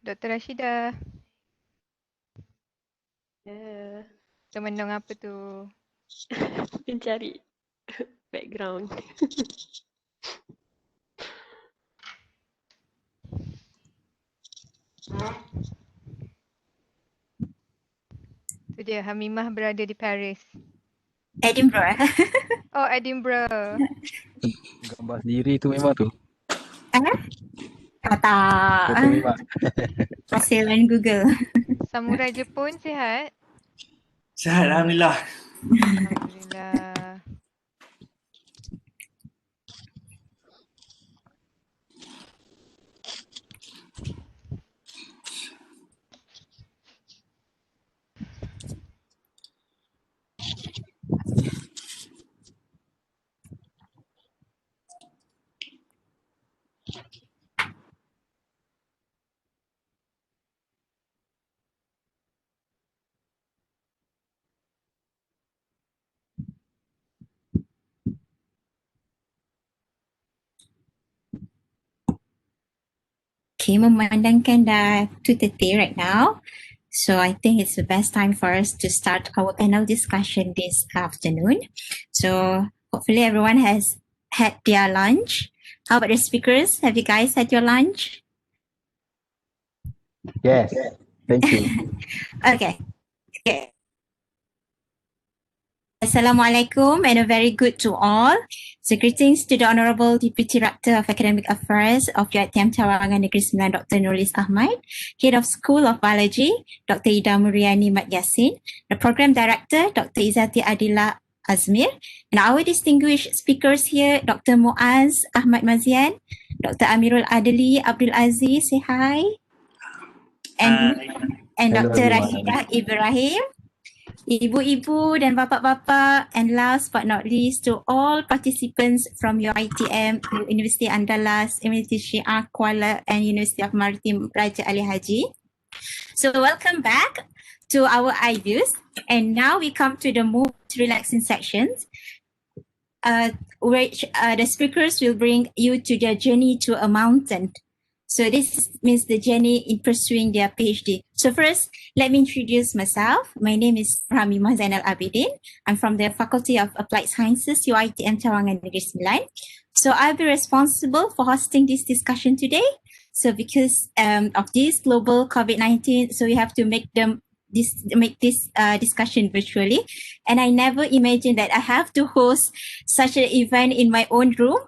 Dr. Rashidah. Ya, Temenung apa tu? mencari background. Tu dia, Hamimah berada di Paris. Edinburgh. Oh, Edinburgh. Gambar sendiri tu memang tu. Tak. Foto memang. Hasilan Google. Samurai Jepun sihat? Sihat, Alhamdulillah. Alhamdulillah. Okay, memandangkan dah 2:30 right now. So I think it's the best time for us to start our panel discussion this afternoon. So hopefully everyone has had their lunch. How about the speakers? Have you guys had your lunch? Yes. Thank you. Okay. Okay. Assalamualaikum and a very good to all. So greetings to the Honorable Deputy Rector of Academic Affairs of UiTM Cawangan Negeri Sembilan, Dr. Nulis Ahmad, Head of School of Biology, Dr. Ida Muriani Mat Yassin, the Program Director, Dr. Izzati Adila Azmir, and our distinguished speakers here, Dr. Muadz, Ahmad Mazian, Dr. Amirul Adli, Abdul Aziz, say hi. And Hello, Dr. everyone. Rashidah Iberahim, ibu-ibu dan bapa-bapa, and last but not least to all participants from UiTM, University Andalas, University Syiah Kuala, and University of Maritim Raja Ali Haji. So welcome back to our IVUS, and now we come to the most relaxing sections, which the speakers will bring you to their journey to a mountain. So this means the journey in pursuing their PhD. So first, let me introduce myself. My name is Hamimah Zainal Abidin. I'm from the Faculty of Applied Sciences, UiTM Cawangan Negeri Sembilan. So I'll be responsible for hosting this discussion today. So because of this global COVID-19, so we have to make this discussion virtually. And I never imagined that I have to host such an event in my own room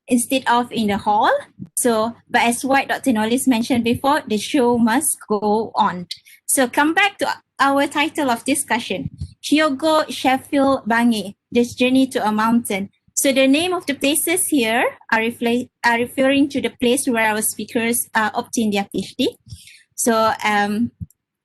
instead of in the hall. So, but as what Dr. Nulis mentioned before, the show must go on. So come back to our title of discussion, Hyogo, Sheffield, Bangi, This Journey to a Mountain. So the name of the places here are referring to the place where our speakers obtained their PhD. So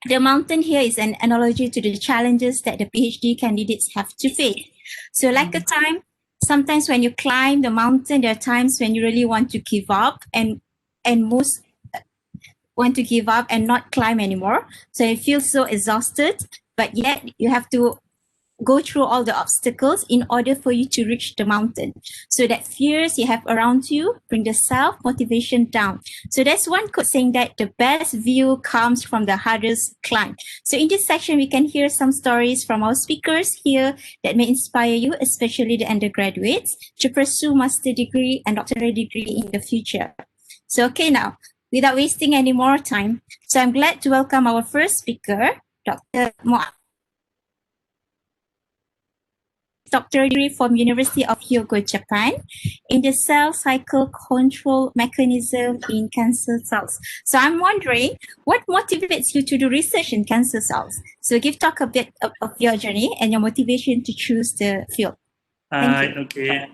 the mountain here is an analogy to the challenges that the PhD candidates have to face. So like a time, sometimes when you climb the mountain, there are times when you really want to give up and most want to give up and not climb anymore. So you feel so exhausted, but yet you have to go through all the obstacles in order for you to reach the mountain. So that fears you have around you bring the self-motivation down. So that's one quote saying that the best view comes from the hardest climb. So in this section, we can hear some stories from our speakers here that may inspire you, especially the undergraduates, to pursue master degree and doctorate degree in the future. So okay, now, without wasting any more time, so I'm glad to welcome our first speaker, Dr. Muadz. Doctorate degree from University of Hyogo, Japan, in the cell cycle control mechanism in cancer cells. So I'm wondering, what motivates you to do research in cancer cells? So talk a bit of your journey and your motivation to choose the field. Thank you. Okay.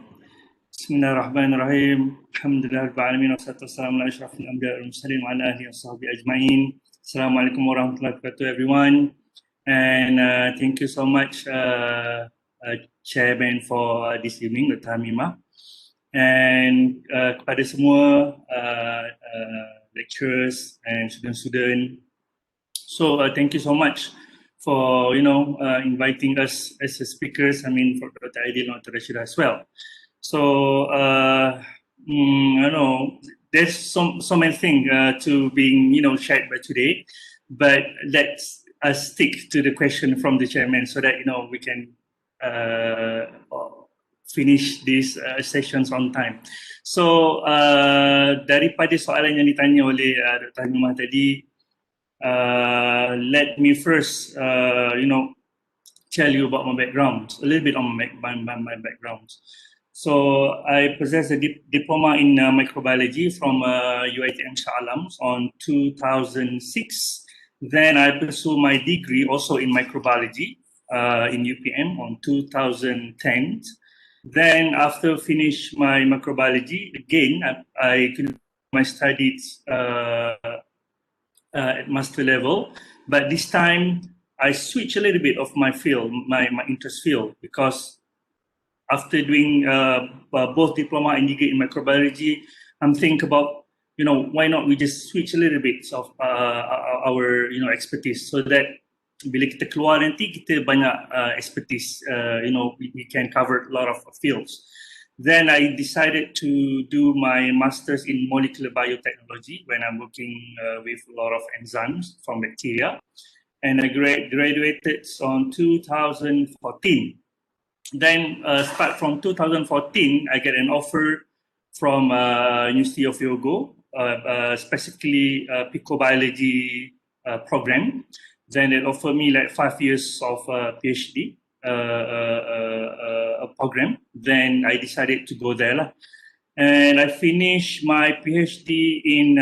Bismillahirrahmanirrahim. Alhamdulillah rabbil alamin wassalatu wassalamu ala asyrafil anbiya'i wal mursalin wa ala alihi washabbihi ajma'in. Assalamualaikum warahmatullahi wabarakatuh, everyone. And thank you so much Chairman for this evening, Dr. Hamimah, and kepada semua lecturers and student. So thank you so much for inviting us as speakers. I mean, for Dr. Adli and Dr. Rashidah as well. So I know there's so many things to being shared by today, but let's stick to the question from the chairman so that we can finish these sessions on time. So daripada soalan yang ditanya oleh Dr. Hamimah tadi, let me first tell you about my background, a little bit on my background. So I possess a diploma in microbiology from UiTM on 2006. Then I pursue my degree also in microbiology in UPM on 2010. Then after finish my microbiology, again, I continued my studies at master level, but this time I switch a little bit of my field, my interest field, because after doing both diploma and degree in microbiology, I'm thinking about, why not we just switch a little bit of our, expertise, so that bila kita keluar nanti kita banyak expertise, we can cover a lot of fields. Then I decided to do my master's in molecular biotechnology when I'm working with a lot of enzymes from bacteria. And I graduated on 2014. Then start from 2014, I get an offer from University of Yogo, specifically picobiology program. Then it offered me like 5 years of PhD program. Then I decided to go there lah. And I finished my PhD in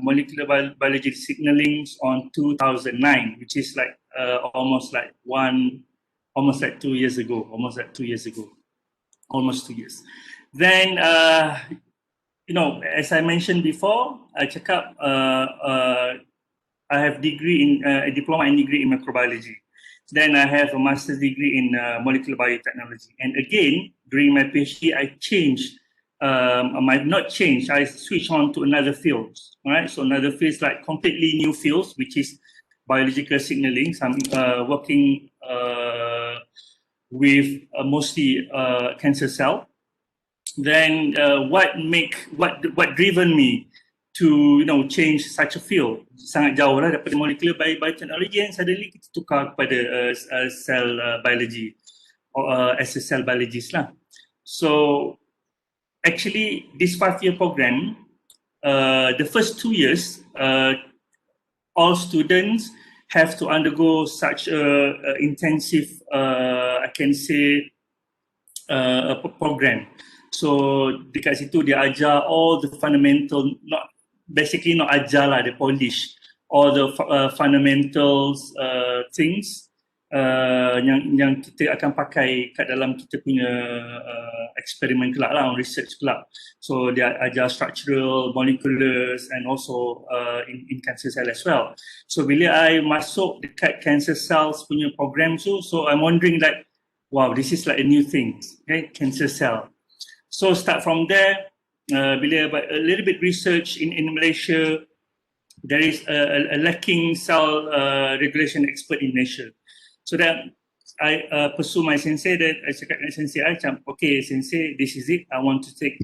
molecular biology signaling on 2009, which is like almost 2 years ago, almost 2 years. Then, as I mentioned before, I cakap I have degree in a diploma and degree in microbiology. Then I have a master's degree in molecular biotechnology. And again, during my PhD, I changed. I switched on to another field. All right, so another field is like completely new fields, which is biological signaling. So I'm working with mostly cancer cell. Then what driven me to change such a field? Sangat jauh lah daripada molecular biotechnology, and suddenly kita tukar kepada cell biology or as a cell biologist lah. So actually, this 5-year program, the first 2 years, all students have to undergo such a intensive, I can say, a program. So dekat situ dia ajar all the fundamental, not ajar lah, they polish all the fundamentals things yang kita akan pakai kat dalam kita punya eksperimen kelak lah, research kelak. So dia ajar structural, moleculars, and also in cancer cell as well. So bila I masuk dekat cancer cells punya program tu, so I'm wondering like, wow, this is like a new thing, okay, cancer cell. So start from there, bila a little bit research in Malaysia, there is a lacking cell regulation expert in Malaysia. So that I pursue my sensei, that I cakap dengan sensei I macam, okay sensei, this is it, I want to take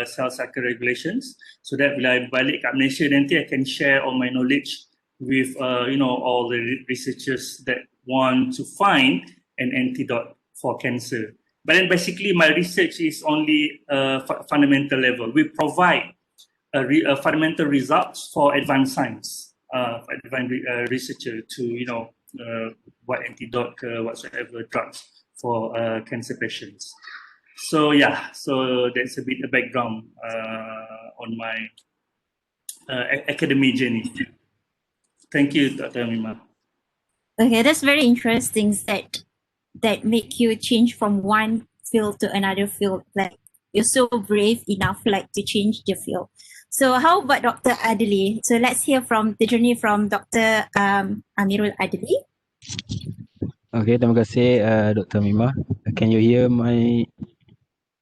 cell cycle regulations, so that bila I balik kat Malaysia nanti I can share all my knowledge with all the researchers that want to find an antidote for cancer. But then basically my research is only fundamental level. We provide fundamental results for advanced science, advanced researcher to what antidote, whatsoever drugs for cancer patients. So yeah, so that's a bit of background on my academic journey. Thank you, Dr. Hamimah. Okay, that's very interesting that make you change from one field to another field. Like you're so brave enough like to change the field. So how about Dr. Adli? So let's hear from the journey from Dr. Amirul Adli. Okay, terima kasih Dr. Hamimah. Can you hear my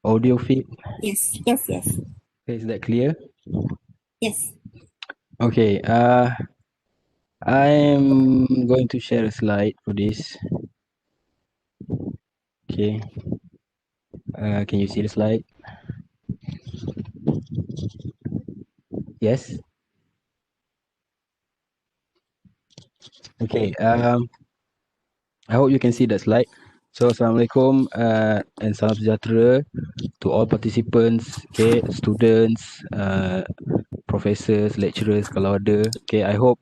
audio feed? Yes. Okay, is that clear? Yes. Okay, I'm going to share a slide for this. Okay, can you see the slide? Yes. Okay. I hope you can see that slide. So, Assalamualaikum and salam sejahtera to all participants, okay, students, professors, lecturers kalau ada. Okay, I hope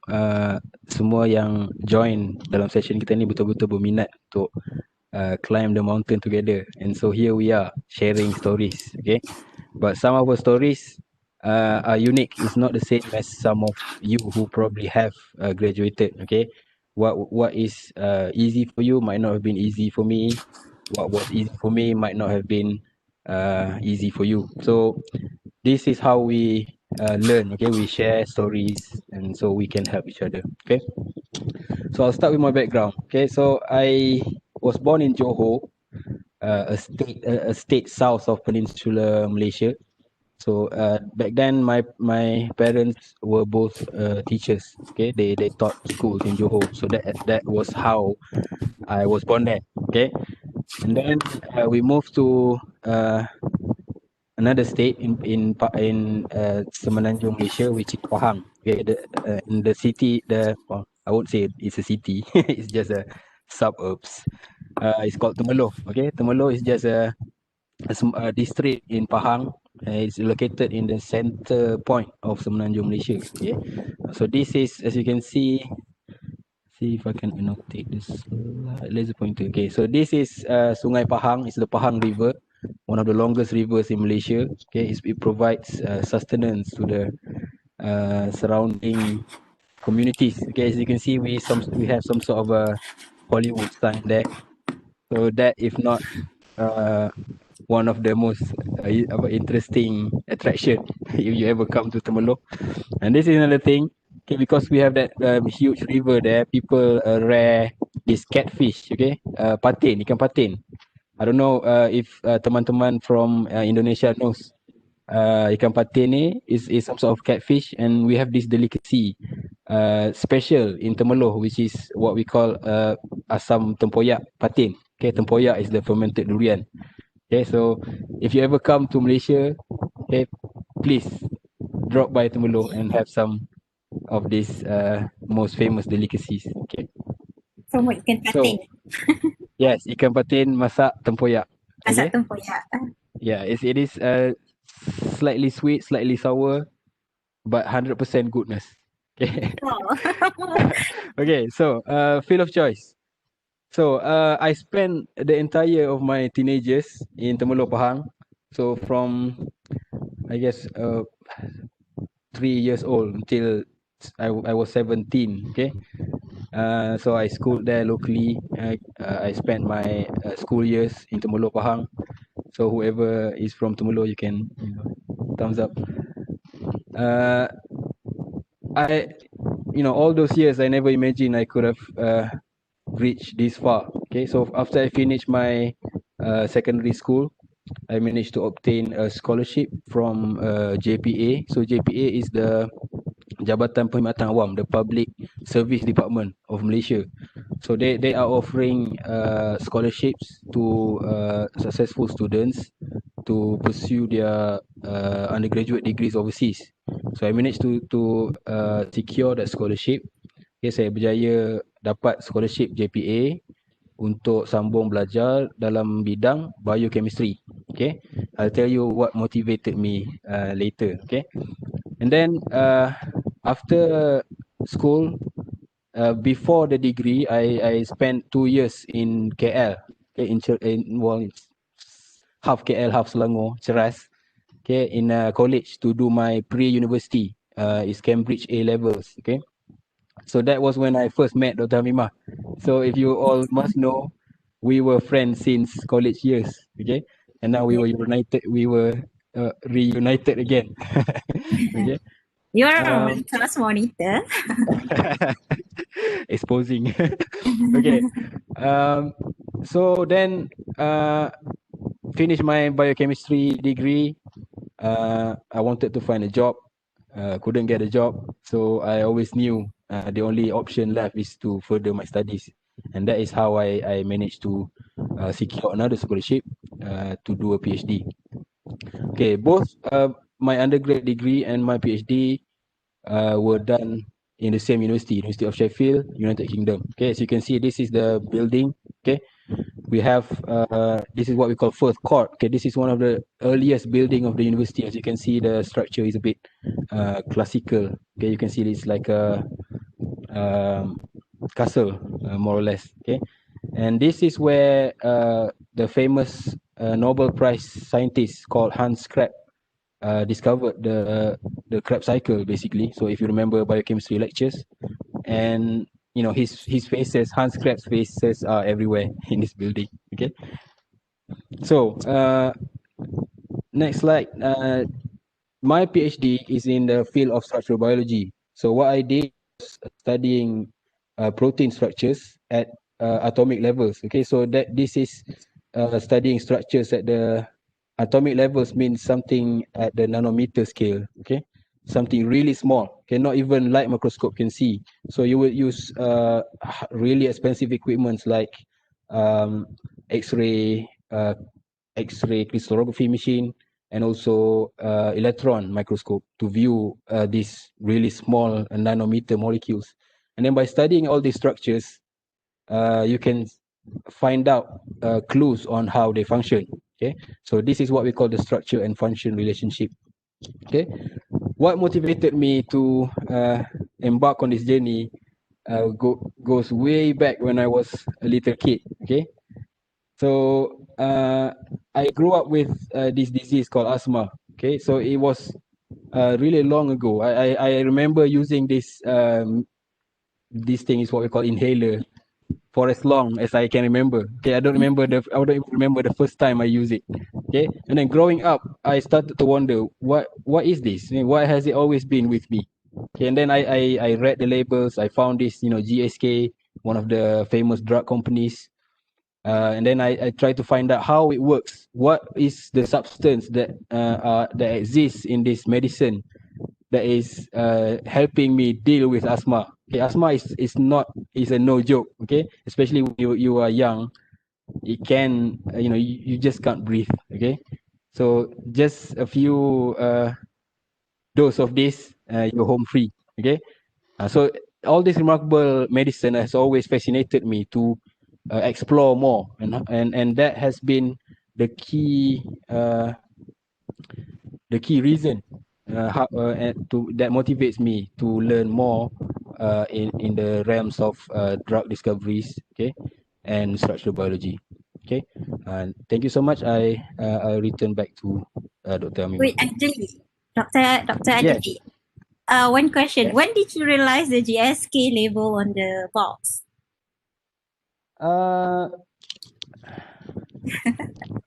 semua yang join dalam session kita ni betul-betul berminat untuk climb the mountain together. And so here we are sharing stories, okay. But some of our stories are unique. It's not the same as some of you who probably have graduated, okay. What is easy for you might not have been easy for me. What was easy for me might not have been easy for you. So this is how we learn, okay. We share stories and so we can help each other, okay. So I'll start with my background, okay. So I was born in Johor, a state south of Peninsular Malaysia. So back then my parents were both teachers, okay. They taught schools in Johor, so that was how I was born there, okay. And then we moved to another state in Semenanjung Malaysia, which is Pahang, okay. In the city, well, I won't say it's a city, it's just a suburbs. It's called Temerloh, okay. Temerloh is just a district in Pahang. It's located in the center point of Semenanjung Malaysia, okay. So this is, as you can see if I can annotate this laser pointer. Okay, so this is Sungai Pahang. It's the Pahang River, one of the longest rivers in Malaysia. Okay, it provides sustenance to the surrounding communities. Okay, as you can see, we have some sort of a Hollywood sign there. So that, if not one of the most interesting attraction if you ever come to Temerloh. And this is another thing, okay, because we have that huge river there, people rear this catfish, okay, patin, ikan patin. I don't know if teman-teman from Indonesia knows ikan patin ni is some sort of catfish, and we have this delicacy special in Temerloh, which is what we call asam tempoyak patin. Okay, tempoyak is the fermented durian. Okay, so if you ever come to Malaysia, okay, please drop by Temerloh and have some of these most famous delicacies. Okay. From what ikan So patin. yes, ikan patin masak tempoyak. Masak Okay. tempoyak. Yeah, it is slightly sweet, slightly sour, but 100% goodness. Okay. Oh. Okay, so field of choice. So I spent the entire of my teenagers in Temerloh Pahang. So from, I guess, 3 years old until I was 17. Okay. So I schooled there locally. I spent my school years in Temerloh Pahang. So whoever is from Temerloh, you can, thumbs up. All those years, I never imagined I could have reached this far. Okay, so after I finished my secondary school, I managed to obtain a scholarship from JPA. So JPA is the Jabatan Perkhidmatan Awam, the Public Service Department of Malaysia. So they are offering scholarships to successful students to pursue their undergraduate degrees overseas. So I managed to secure that scholarship. Okay, saya berjaya dapat scholarship JPA untuk sambung belajar dalam bidang biochemistry. Okay, I'll tell you what motivated me later. Okay, and then after school, before the degree, I spent 2 years in KL. Okay, it's half KL, half Selangor, Ceras. Okay, in a college to do my pre-university. Is Cambridge A levels. Okay. So that was when I first met Dr. Hamimah. So if you all must know, we were friends since college years, okay? And now we were reunited again. Okay. You're my class monitor. Exposing. Okay. So then finished my biochemistry degree. I wanted to find a job. Couldn't get a job. So I always knew the only option left is to further my studies, and that is how I managed to secure another scholarship to do a PhD. Okay, both my undergrad degree and my PhD were done in the same University of Sheffield, United Kingdom. Okay, as you can see, this is the building. Okay, we have this is what we call first court. Okay, this is one of the earliest building of the university. As you can see, the structure is a bit classical. Okay, you can see it's like a castle, more or less. Okay, and this is where the famous Nobel Prize scientist called Hans Krebs discovered the Krebs cycle, basically. So if you remember biochemistry lectures, and you know his faces, Hans Krebs faces are everywhere in this building. Okay, so next slide. My PhD is in the field of structural biology. So what I did was studying protein structures at atomic levels. Okay, so that this is studying structures at the atomic levels, means something at the nanometer scale. Okay, something really small. Okay, not even light microscope can see. So you would use really expensive equipments like X-ray, X-ray crystallography machine, and also electron microscope to view these really small nanometer molecules. And then by studying all these structures, you can find out clues on how they function. Okay, so this is what we call the structure and function relationship. Okay, what motivated me to embark on this journey goes way back when I was a little kid. Okay, so I grew up with this disease called asthma. Okay, so it was really long ago. I remember using this thing is what we call inhaler for as long as I can remember. Okay, I don't even remember the first time I used it. Okay, and then growing up, I started to wonder what is this? I mean, why has it always been with me? Okay, and then I read the labels. I found this, GSK, one of the famous drug companies. And then I try to find out how it works. What is the substance that exists in this medicine that is helping me deal with asthma? Okay, asthma is a no joke. Okay, especially when you are young, it can you just can't breathe. Okay, so just a few dose of this, you're home free. Okay, so all this remarkable medicine has always fascinated me to explore more, and that has been the key reason that motivates me to learn more in the realms of drug discoveries, okay, and structural biology. Okay, thank you so much. I return back to Dr. Amimah. Wait, Adli, Dr. Yes. Adli. One question. Yes. When did you realize the GSK label on the box?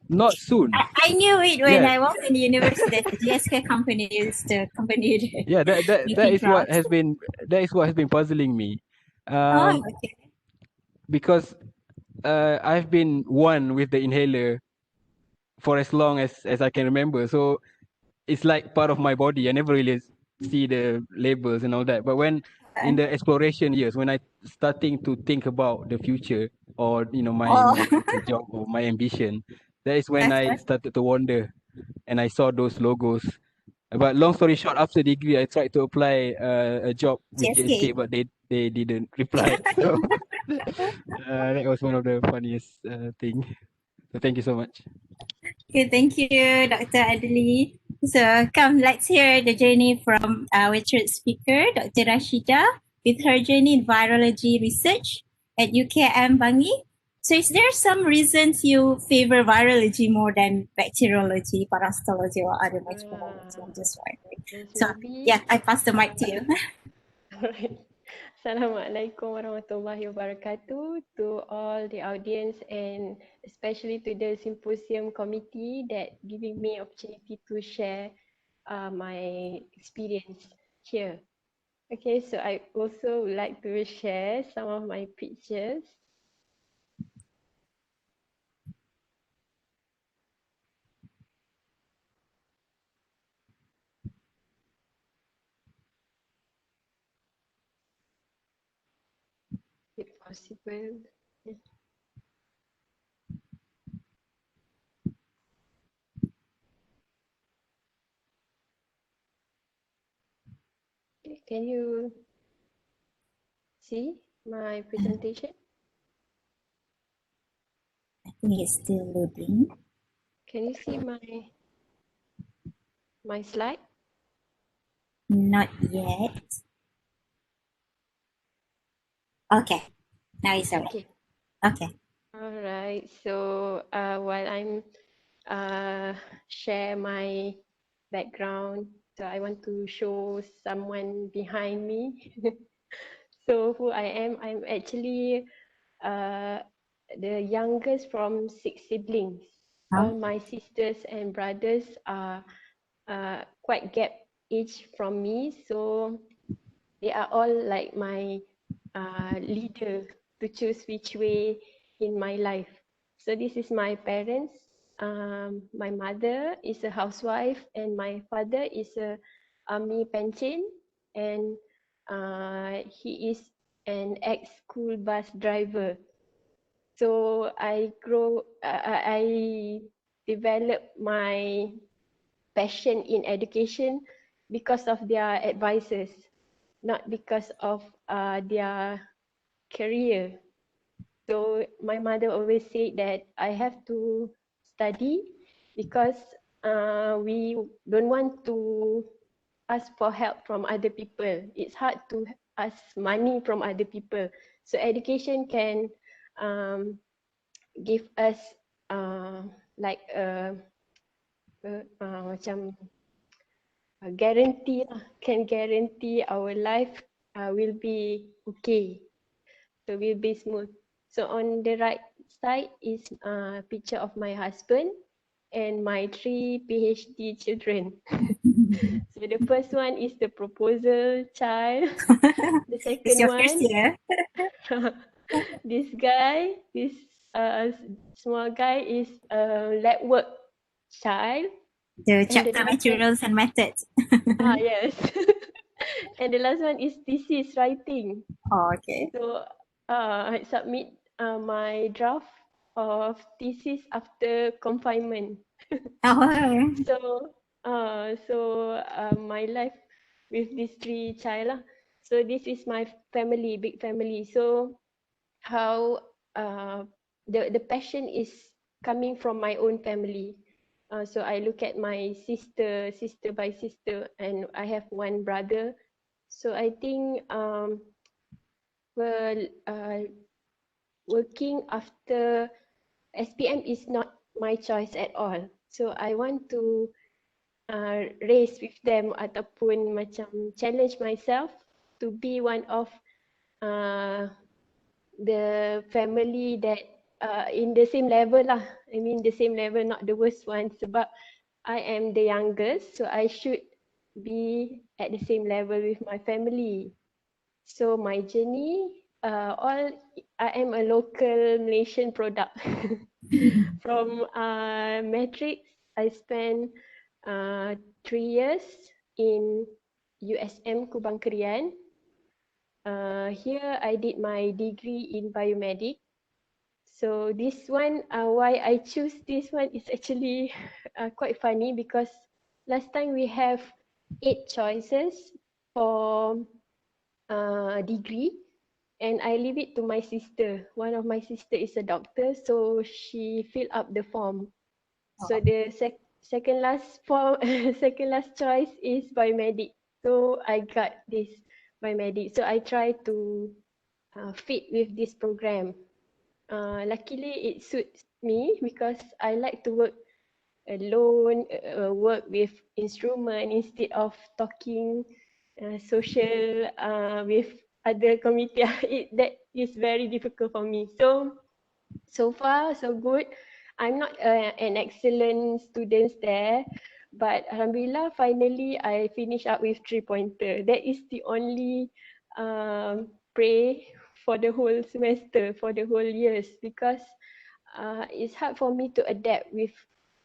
Not soon. I knew it when Yeah. I was in university. The GSK company is the company that Yeah, that making is what drugs. has been puzzling me, Oh, okay. because I've been one with the inhaler for as long as I can remember. So it's like part of my body. I never really see the labels and all that. But when in the exploration years, when I starting to think about the future, or my Oh. future job or my ambition, that is when I started to wonder, and I saw those logos. But long story short, after degree, I tried to apply a job with GSK, GSK. but they didn't reply. So that was one of the funniest thing. So thank you so much. Okay, thank you, Dr. Adli. So come, let's hear the journey from our third speaker, Dr. Rashidah, with her journey in virology research at UiTM Bangi. So is there some reasons you favor virology more than bacteriology, parasitology, or other microbiology? I'm just wondering. So yeah, I pass the mic to you. Alright. Assalamualaikum warahmatullahi wabarakatuh to all the audience, and especially to the symposium committee that giving me opportunity to share my experience here. Okay, so I also would like to share some of my pictures. If possible. Okay, Can you see my presentation? I think it's still loading. Can you see my slide? Not yet. Okay. Now it's alright. Okay. Okay. All right. So while I'm share my background, so I want to show someone behind me. So who I am, I'm actually the youngest from 6 siblings. All my sisters and brothers are quite gap age from me, so they are all like my leader to choose which way in my life. So this is my parents. My mother is a housewife and my father is a army pension, and he is an ex-school bus driver. So I developed my passion in education because of their advices, not because of their career. So my mother always said that I have to study because we don't want to ask for help from other people. It's hard to ask money from other people. So education can give us like macam guarantee lah, can guarantee our life will be okay. So will be smooth. So on the right side is a picture of my husband and my 3 PhD children. So the first one is the proposal child. The It's second your first one, year. this guy, this small guy is a lab work child. The And the chapter last one, materials and methods. yes. And the last one is thesis writing. Oh, okay. So I submit my draft of thesis after confinement. Oh, So my life with these 3 child lah. So this is my family, big family. So how the passion is coming from my own family. So I look at my sister by sister, and I have one brother. So I think well, working after SPM is not my choice at all. So I want to race with them ataupun macam challenge myself to be one of the family that in the same level lah. I mean the same level, not the worst one, sebab I am the youngest, so I should be at the same level with my family. So my journey, I am a local Malaysian product. From matrix, I spent 3 years in USM Kubang Kerian. Here I did my degree in biomedic. So this one, why I choose this one is actually quite funny, because last time we have 8 choices for degree, and I leave it to my sister. One of my sister is a doctor, so she filled up the form. So the second last form, second last choice is biomedic. So I got this biomedic. So I try to fit with this program. Luckily, it suits me because I like to work alone, work with instrument instead of talking social with other committee. That is very difficult for me. So far so good. I'm not an excellent student there, but Alhamdulillah, finally I finished up with 3-pointer. That is the only pray for the whole semester, for the whole years, because it's hard for me to adapt with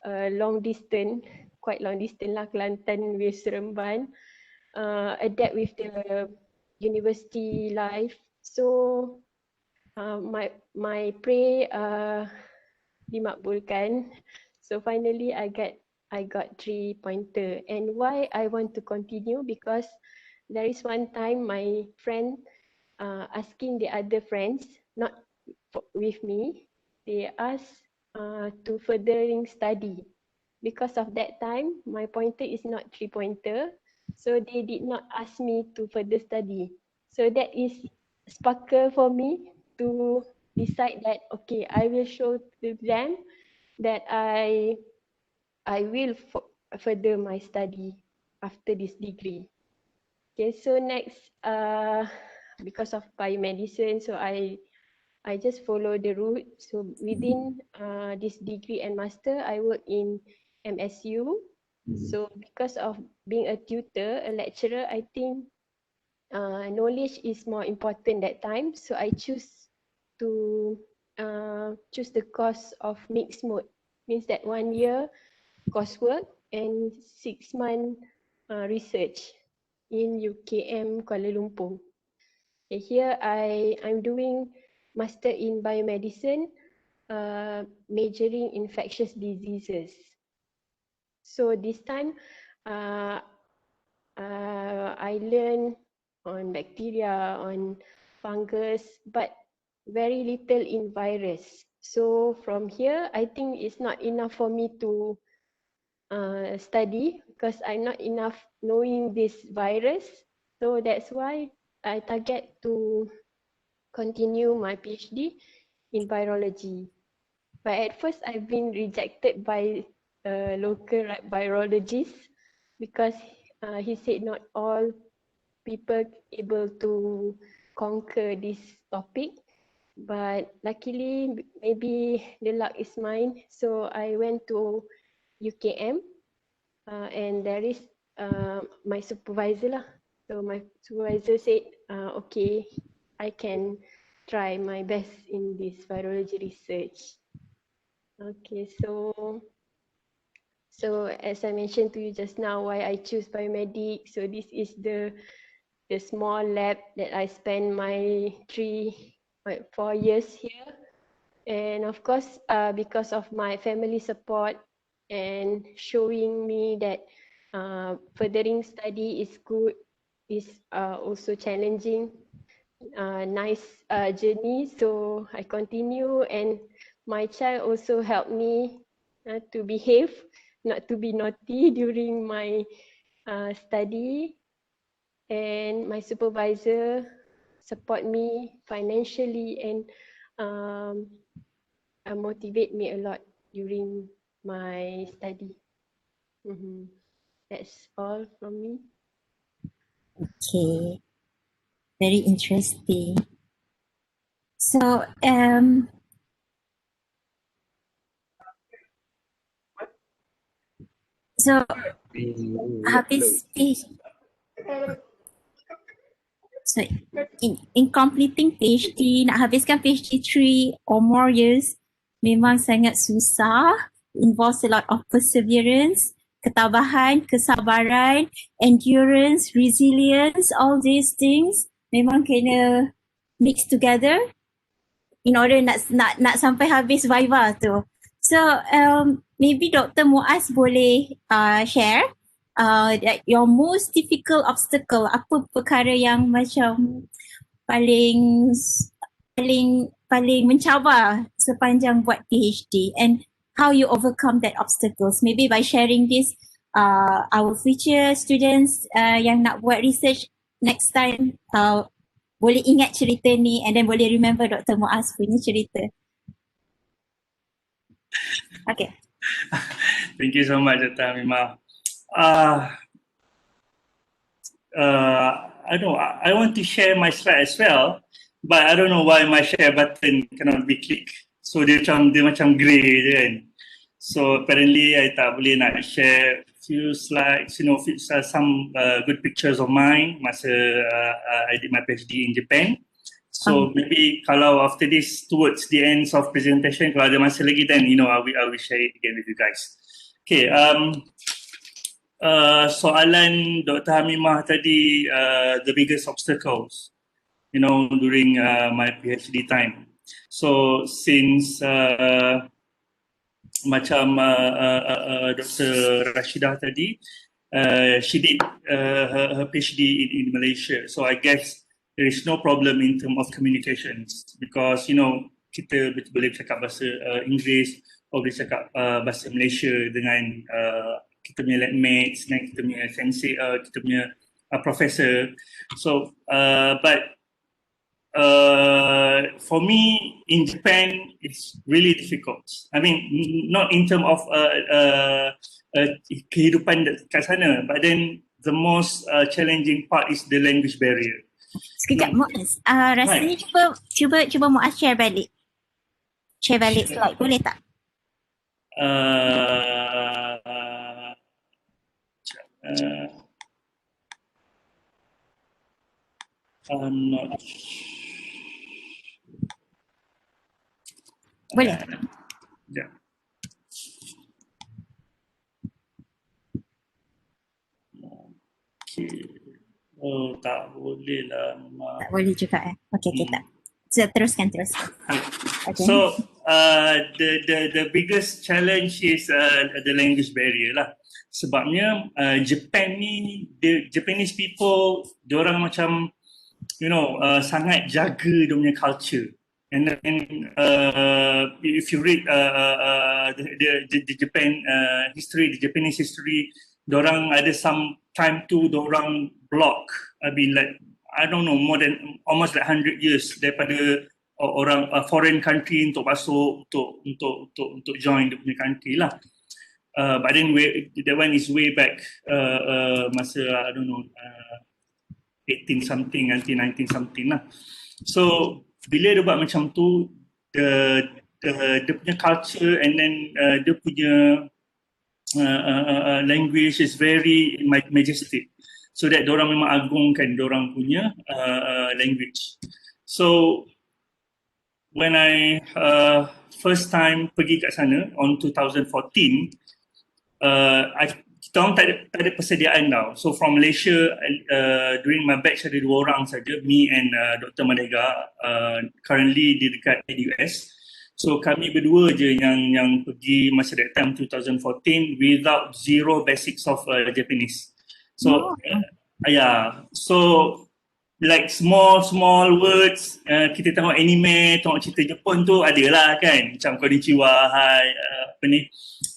long distance, quite long distance lah, Kelantan with Seremban, adapt with the university life. So my pray dimakbulkan. So finally I got 3-pointer. And why I want to continue, because there is one time my friend asking the other friends, not with me, they asked to furthering study. Because of that time, my pointer is not 3-pointer, so they did not ask me to further study. So that is sparkle for me to decide that, okay, I will show to them that I will further my study after this degree. Okay, so next, because of biomedicine, so I just follow the route. So within this degree and master, I work in MSU. So because of being a tutor, a lecturer, I think knowledge is more important that time. So I choose to choose the course of mixed mode. Means that 1 year coursework and 6-month research in UiTM Kuala Lumpur. Okay, here I'm doing master in biomedicine, majoring infectious diseases. So this time I learn on bacteria, on fungus, but very little in virus. So from here, I think it's not enough for me to study because I'm not enough knowing this virus. So that's why I target to continue my PhD in virology. But at first, I've been rejected by a local virologist because he said not all people able to conquer this topic. But luckily, maybe the luck is mine. So I went to UiTM and there is my supervisor lah. So my supervisor said, okay, I can try my best in this virology research. Okay, so as I mentioned to you just now, why I choose biomedic. So this is the small lab that I spent my 4 years here. And of course, because of my family support and showing me that furthering study is good, is also challenging, nice journey. So I continue, and my child also helped me to behave, not to be naughty during my study. And my supervisor support me financially and motivate me a lot during my study. That's all from me. Okay, very interesting. So, habis so in completing PhD, nak habiskan PhD 3 or more years memang sangat susah, involves a lot of perseverance, ketabahan, kesabaran, endurance, resilience, all these things memang kena mix together in order nak sampai habis viva tu. So maybe Dr. Muadz boleh share that your most difficult obstacle, apa perkara yang macam paling mencabar sepanjang buat PhD, and how you overcome that obstacles. Maybe by sharing this, our future students yang nak buat research next time boleh ingat cerita ni and then boleh remember Dr. Muadz punya cerita. Okay. Thank you so much, Dr. Amimah. I know I want to share my slide as well, but I don't know why my share button cannot be clicked. So dia macam grey je kan. So apparently I tak boleh nak share few slides, some good pictures of mine masa I did my PhD in Japan. So maybe kalau after this, towards the ends of presentation, kalau ada masa lagi, then I will share it again with you guys. Okay, soalan Dr. Hamimah tadi, the biggest obstacles, during my PhD time. So since macam Dr. Rashidah tadi, she did her PhD in Malaysia. So I guess there is no problem in terms of communications because kita boleh cakap bahasa Inggeris, boleh cakap bahasa Malaysia dengan kita punya mates, dengan kita punya sensei, kita punya professor. So but for me in Japan it's really difficult. I mean not in terms of kehidupan kat sana, but then the most challenging part is the language barrier. Sekejap, Muadz. Rasanya cuba Muadz share balik slide, boleh tak? I'm not. Boleh. Yeah. Okay. Oh, tak boleh lah. Tak boleh juga Okey, kita. So, teruskan. Okay. So the biggest challenge is the language barrier lah. Sebabnya Japan ni, the Japanese people, diorang macam sangat jaga dia punya culture. And then if you read the Japan history, the Japanese history, diorang ada some time tu diorang block. I mean like I don't know, more than almost like 100 years daripada orang foreign country untuk masuk untuk join the punya country lah. But then that one is way back masa I don't know 18 something nanti 19 something lah. So bila dia buat macam tu, dia punya culture and then dia punya language is very majestic. So that diorang memang agungkan diorang punya language. So when I first time pergi kat sana on 2014, kita orang tak ada persediaan tau. So from Malaysia, during my batch ada 2 orang saja, me and Dr. Madega, currently di dekat IVUS. So kami berdua je yang pergi masa that time 2014 without zero basics of Japanese. So so like small words, kita tengok anime, tengok cerita Jepun tu adalah kan, macam konnichiwa, hai,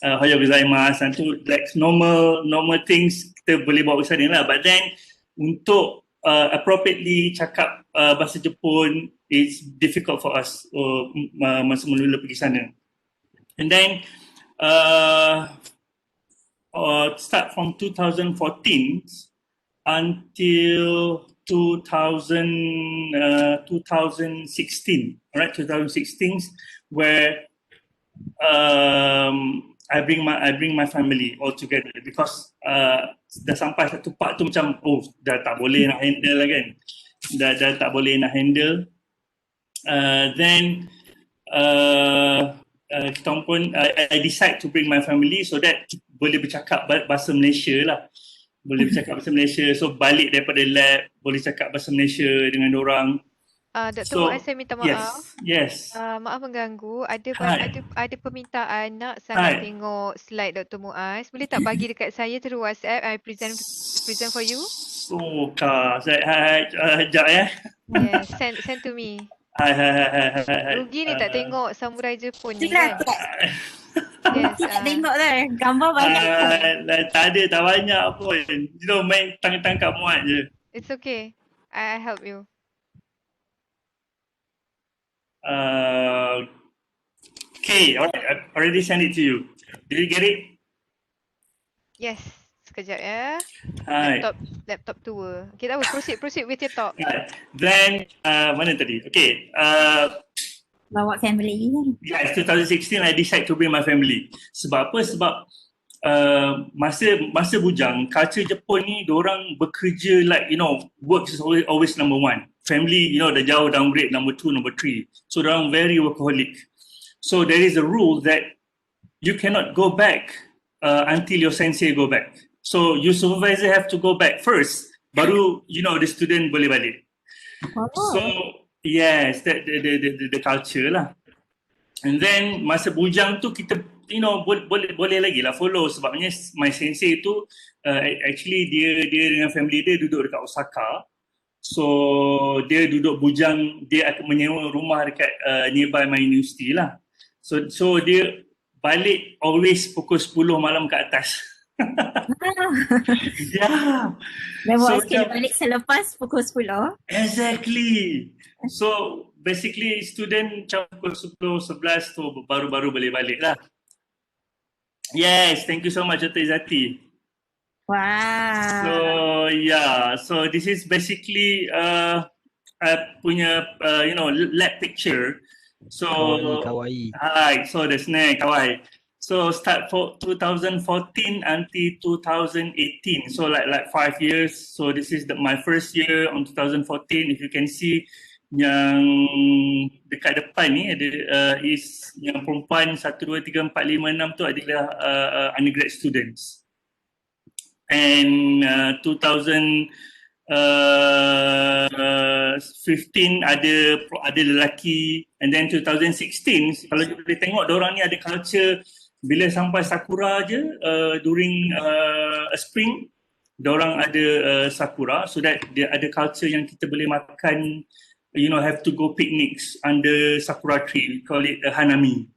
ohayou gozaimasu, tu like normal things kita boleh bawa ke sana lah. But then untuk appropriately cakap bahasa Jepun, it's difficult for us masa mula pergi sana. And then start from 2014 until 2016, alright, 2016, where I bring my family all together because dah sampai satu part tu macam dah tak boleh nak handle lah kan, dah tak boleh nak handle. Then kita pun I decide to bring my family so that boleh bercakap bahasa Malaysia lah. Boleh bercakap bahasa Malaysia. So balik daripada lab boleh cakap bahasa Malaysia dengan orang. Dr. Muadz, saya minta maaf. Yes. Maaf mengganggu. Ada permintaan nak sangat tengok slide Dr. Muadz. Boleh tak bagi dekat saya through WhatsApp? I present for you. So, sekejap ya. Yes, send to me. Rugi ni tak tengok samurai Jepun ni kan. Yes, tengok dah gambar banyak. Tak banyak pun. Main tangkap muat je. It's okay. I help you. Okay, alright. I already sent it to you. Did you get it? Yes. Sekejap ya. Hi. Laptop tua. Okay, that was proceed with your talk. Then, mana tadi? Okay. Bawa family. Yes, 2016 I decide to bring my family. Sebab apa? Sebab masa bujang, culture Jepun ni diorang bekerja like, work is always number 1. Family, dah jauh downgrade number 2, number 3. So diorang very workaholic. So there is a rule that you cannot go back until your sensei go back. So your supervisor have to go back first, baru the student boleh balik. So yes, that the culture lah. And then masa bujang tu kita boleh lagi lah follow, sebabnya my sensei tu actually dia dengan family dia duduk dekat Osaka. So dia duduk bujang, dia akan menyewa rumah dekat nearby my university lah. So dia balik always pukul 10 malam ke atas. Yeah. Dan So buat skill balik selepas pukul 10. exactly. So basically student macam pukul 10, 11 tu baru boleh balik lah. Yes, thank you so much Dr. Izzati. Wow. So yeah, so this is basically punya lab picture. So Kawaii. hi, so the snake kawaii. So start for 2014 until 2018. So like 5 years. So this is my first year on 2014. If you can see yang dekat depan ni ada is yang perempuan 1, 2, 3, 4, 5, 6 tu adalah undergrad students. And 2015 ada lelaki, and then 2016 kalau kita boleh tengok diorang ni ada culture bila sampai sakura je during spring diorang ada sakura, so that dia ada culture yang kita boleh makan, have to go picnics under sakura tree, we call it hanami.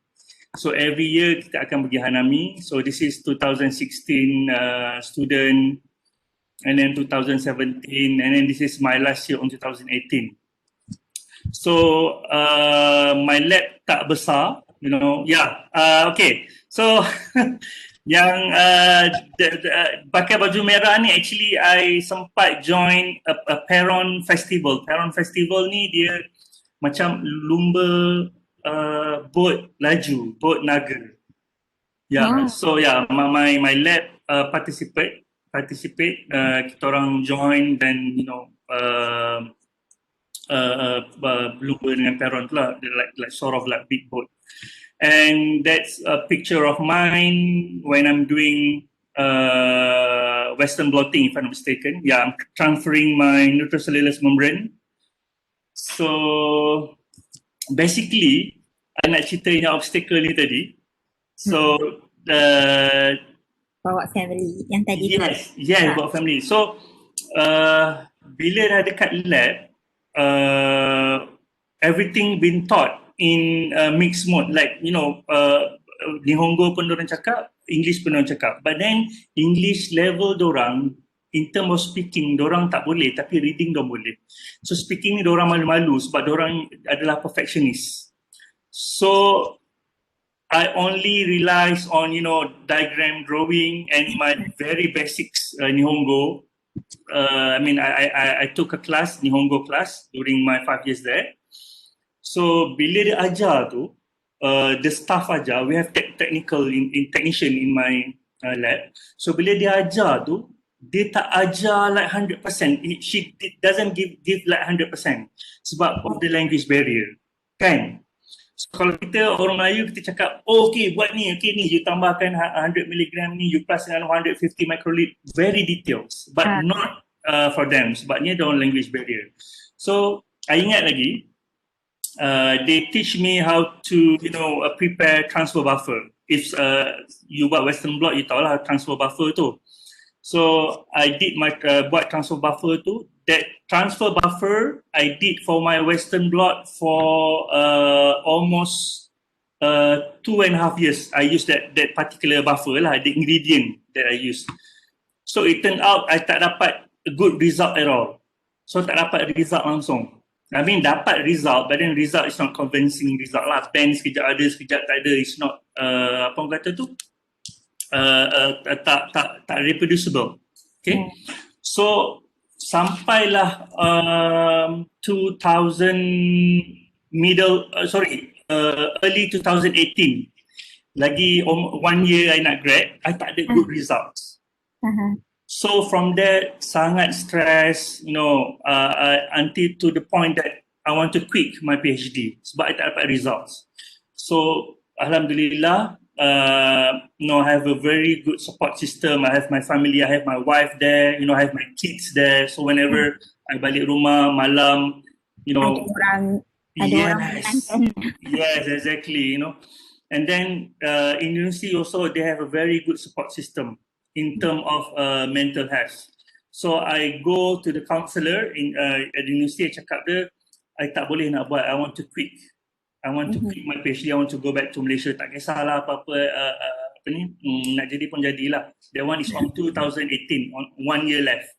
So every year kita akan pergi hanami. So this is 2016 student, and then 2017, and then this is my last year on 2018. So my lab tak besar, okay. So yang pakai baju merah ni actually I sempat join a Peron Festival. Peron Festival ni dia macam lumba boat laju, boat naga. Yeah, so yeah, my lab participate. Kita orang join dan lumba dengan Peron tu lah, like sort of like big boat. And that's a picture of mine when I'm doing Western blotting, if I'm not mistaken. Yeah, I'm transferring my nitrocellulose membrane. So basically, I nak cerita yang obstacle ni tadi. So bawa family yang tadi. Yes, bawa family. So bila dah dekat lab, everything been taught in mixed mode, like Nihongo pun dorang cakap, English pun dorang cakap, but then English level dorang in term of speaking dorang tak boleh, tapi reading dorang boleh. So speaking ni dorang malu-malu sebab dorang adalah perfectionist. So I only relies on diagram drawing and my very basics Nihongo. I took a class, Nihongo class, during my 5 years there. So bila dia ajar tu, the staff ajar, we have technical technician in my lab. So bila dia ajar tu, dia tak ajar like 100%. She doesn't give like 100% sebab of the language barrier, kan? So kalau kita orang Melayu, kita cakap, okay buat ni, you tambahkan 100 mg ni, you plus dengan 150 microlit, very details, but not for them sebabnya dia orang language barrier. So I ingat lagi, they teach me how to prepare transfer buffer. If you buat Western blot, you tahu lah transfer buffer tu. So I did my buat transfer buffer tu. That transfer buffer I did for my Western blot for almost 2.5 years. I used that particular buffer lah, the ingredient that I used. So it turned out I tak dapat a good result at all. So tak dapat result langsung. Dapat result, but then result is not convincing result lah. Pen sekejap ada, sekejap tak ada. It's not, apa orang kata tu? Tak reproducible. Okay. So, sampailah early 2018. Lagi 1 year I nak grad, I tak ada good results. So from there, sangat stress, until to the point that I want to quit my PhD sebab I tak dapat results. So alhamdulillah, I have a very good support system. I have my family, I have my wife there, I have my kids there. So whenever I balik rumah malam, ada orang yes, exactly, And then in university also, they have a very good support system in terms of mental health. So I go to the counselor at the university, I cakap dia, I tak boleh nak buat, I want to quit. I want to quit my PhD, I want to go back to Malaysia. Tak kisahlah apa-apa apa ni, nak jadi pun jadilah. That one is on 2018, on 1 year left.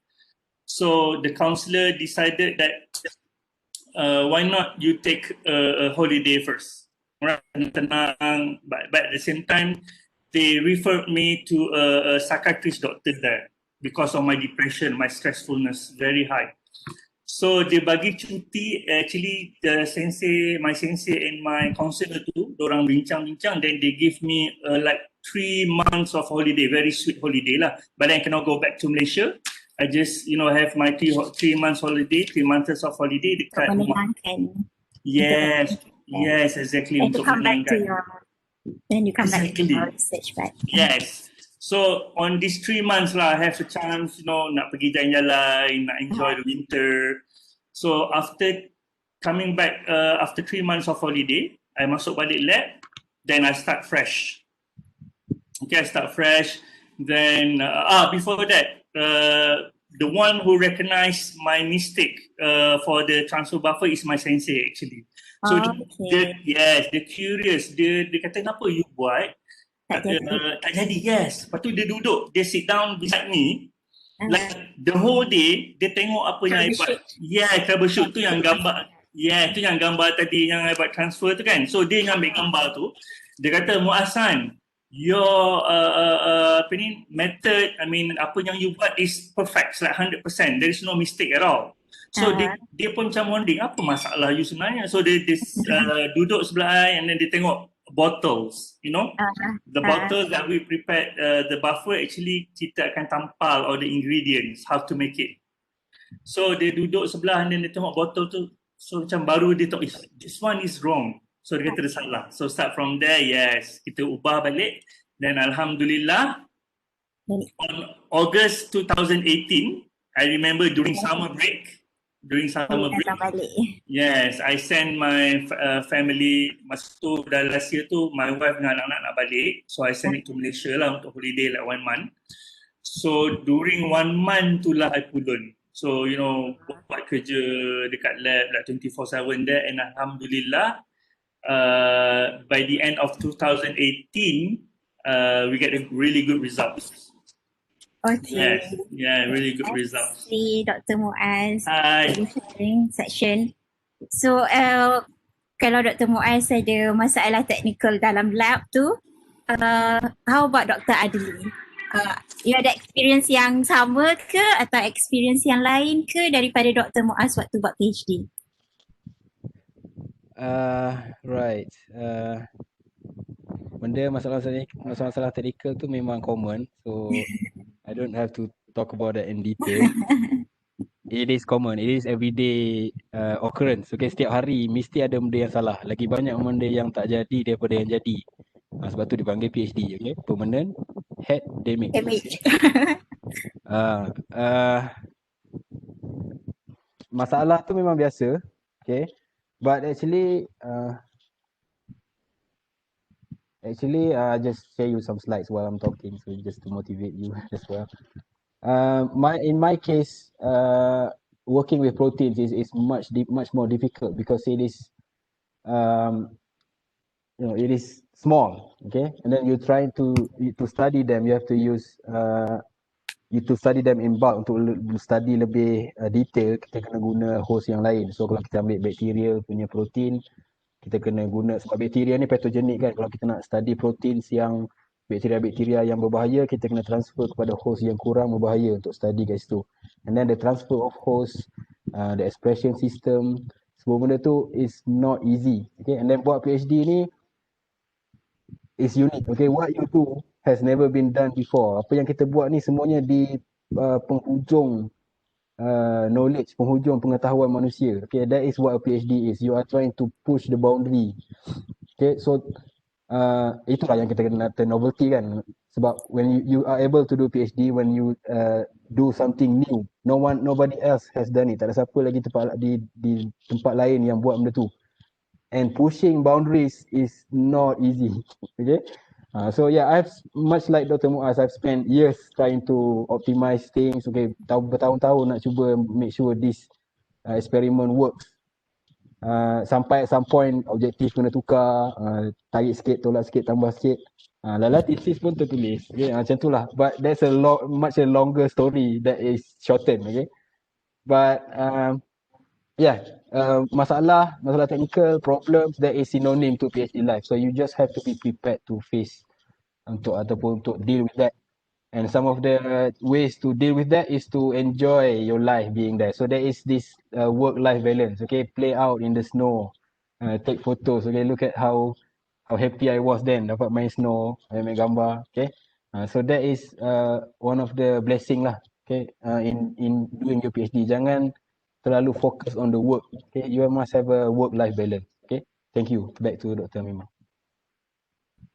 So the counselor decided that why not you take a holiday first, right? Tenang, but at the same time, they referred me to a psychiatrist doctor there because of my depression, my stressfulness, very high. So dia bagi cuti, actually my sensei and my counselor tu, dorang bincang-bincang, then they give me like 3 months of holiday, very sweet holiday lah. But then I cannot go back to Malaysia. I just, have my 3 months holiday, 3 months of holiday dekat rumah. Yes, yes, exactly. And to come back to your, then you come exactly. back to your research, right? Yes. So on these 3 months lah, I have a chance, nak pergi jalan-jalan, nak enjoy the winter. So after coming back, after 3 months of holiday, I masuk balik lab, then I start fresh. Okay, I start fresh. Then, before that, the one who recognized my mistake for the transfer buffer is my sensei actually. So they're curious. Dia kata, kenapa you buat? Tak jadi, yes. Lepas tu dia duduk, dia sit down beside me. Like the whole day, dia tengok apa yang I buat. Yeah, troubleshoot tu yang gambar. Yeah, tu yang gambar tadi yang I buat transfer tu kan. So dia yang ambil gambar tu. Dia kata, Muadz, your method, apa yang you buat is perfect, like 100%. There is no mistake at all. So dia pun macam wondering, apa masalah you sebenarnya? So dia duduk sebelah I and then dia tengok bottles, the bottles that we prepared, the buffer actually kita akan tampal all the ingredients, how to make it. So dia duduk sebelah and then dia tengok botol tu, so macam baru dia tahu, this one is wrong. So dia kata dia salah. So start from there, yes, kita ubah balik. Then Alhamdulillah, on August 2018, I remember during summer break, yes, I send my family, masa tu dah last year tu, my wife dengan anak-anak nak balik. So I send it to Malaysia lah untuk holiday like 1 month. So during 1 month tu lah I pulun. So buat kerja dekat lab like 24/7 there, and Alhamdulillah, by the end of 2018, we get a really good results. Okay. Yes. Yeah, really good results. See Dr. Muadz. Hi. Sharing section. So, kalau Dr. Muadz ada masalah teknikal dalam lab tu, how about Dr. Adli? You ada experience yang sama ke atau experience yang lain ke daripada Dr. Muadz waktu buat PhD? Right. Benda masalah teknikal tu memang common, so I don't have to talk about that in detail. It is common, it is everyday occurrence. Okay, setiap hari mesti ada benda yang salah. Lagi banyak benda yang tak jadi daripada yang jadi. Sebab tu dipanggil PhD, okay? Permanent head damage. Masalah tu memang biasa, okay? But actually, just share you some slides while I'm talking, so just to motivate you as well. In my case, working with proteins is much more difficult because it is, it is small, okay. And then you're trying to study them. You have to use to study them in bulk. Untuk study lebih detail, kita kena guna host yang lain. So kalau kita ambil bakteria punya protein, kita kena guna, sebab bakteria ni patogenik kan. Kalau kita nak study proteins yang bakteria-bakteria yang berbahaya, kita kena transfer kepada host yang kurang berbahaya untuk study kat situ. And then the transfer of host, the expression system, semua benda tu is not easy. Okay, and then buat PhD ni is unique. Okay, what you do has never been done before. Apa yang kita buat ni semuanya di penghujung knowledge, penghujung pengetahuan manusia. Okay, that is what a PhD is. You are trying to push the boundary. Okay, so itulah yang kita kena novelty kan. Sebab when you are able to do PhD, when you do something new, nobody else has done it. Tak ada siapa lagi di tempat lain yang buat benda tu. and pushing boundaries is not easy. Okay. So yeah, I've much like Dr. Muadz, I've spent years trying to optimize things. Okay, bertahun-tahun nak cuba make sure this experiment works. Sampai at some point objektif kena tukar, tarik sikit, tolak sikit, tambah sikit. Lala thesis pun tertulis. Okay, macam tu lah. But that's a much a longer story that is shortened. Okay. But yeah, masalah technical problems that is synonym to PhD life. So you just have to be prepared to face untuk deal with that. And some of the ways to deal with that is to enjoy your life being there. So there is this work-life balance. Okay, play out in the snow, take photos. Okay, look at how happy I was then dapat main snow, ambil gambar. Okay, so that is one of the blessing lah. Okay, in doing your PhD, jangan terlalu fokus on the work. Okay, you must have a work-life balance. Okay, thank you. Back to Dr. Mima.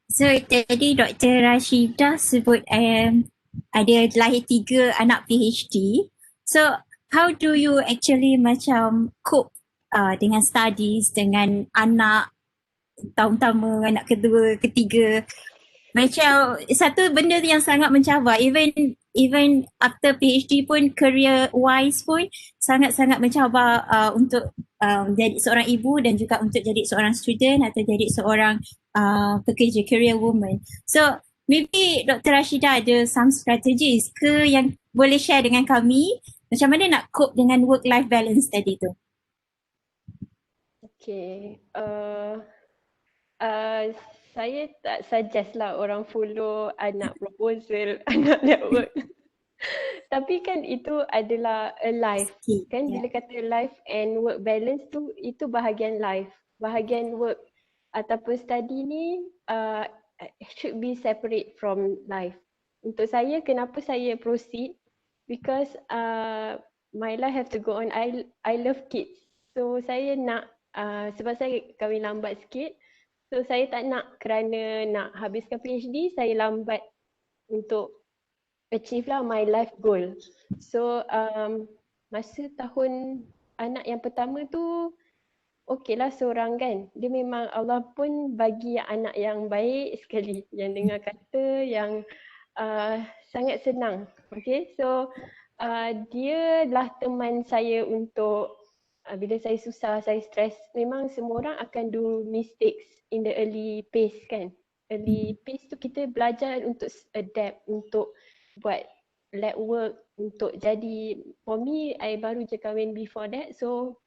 So tadi Dr. Rashidah sebut ada lahir 3 anak PhD. So how do you actually macam cope dengan studies, dengan anak tahun pertama, anak kedua, ketiga? Macam satu benda yang sangat mencabar, even after PhD pun, career wise pun sangat-sangat mencabar untuk jadi seorang ibu dan juga untuk jadi seorang student atau jadi seorang pekerja, career woman. So maybe Dr. Rashidah ada some strategies ke yang boleh share dengan kami macam mana nak cope dengan work-life balance tadi tu? Okay, saya tak suggest lah orang follow anak proposal, anak network. Tapi kan itu adalah a life. Kan bila kata life and work balance tu, itu bahagian life. Bahagian work ataupun study ni should be separate from life. Untuk saya, kenapa saya proceed? Because my life have to go on. I love kids. So saya nak, sebab saya kahwin lambat sikit, so saya tak nak kerana nak habiskan PhD, saya lambat untuk achieve lah my life goal. So masa tahun anak yang pertama tu, okey lah seorang kan. Dia memang Allah pun bagi anak yang baik sekali, yang dengar kata, yang sangat senang. Okay, so dia lah teman saya untuk bila saya susah, saya stres. Memang semua orang akan do mistakes in the early phase kan. Early phase tu kita belajar untuk adapt, untuk buat lab work, untuk jadi, for me, I baru je kahwin before that, so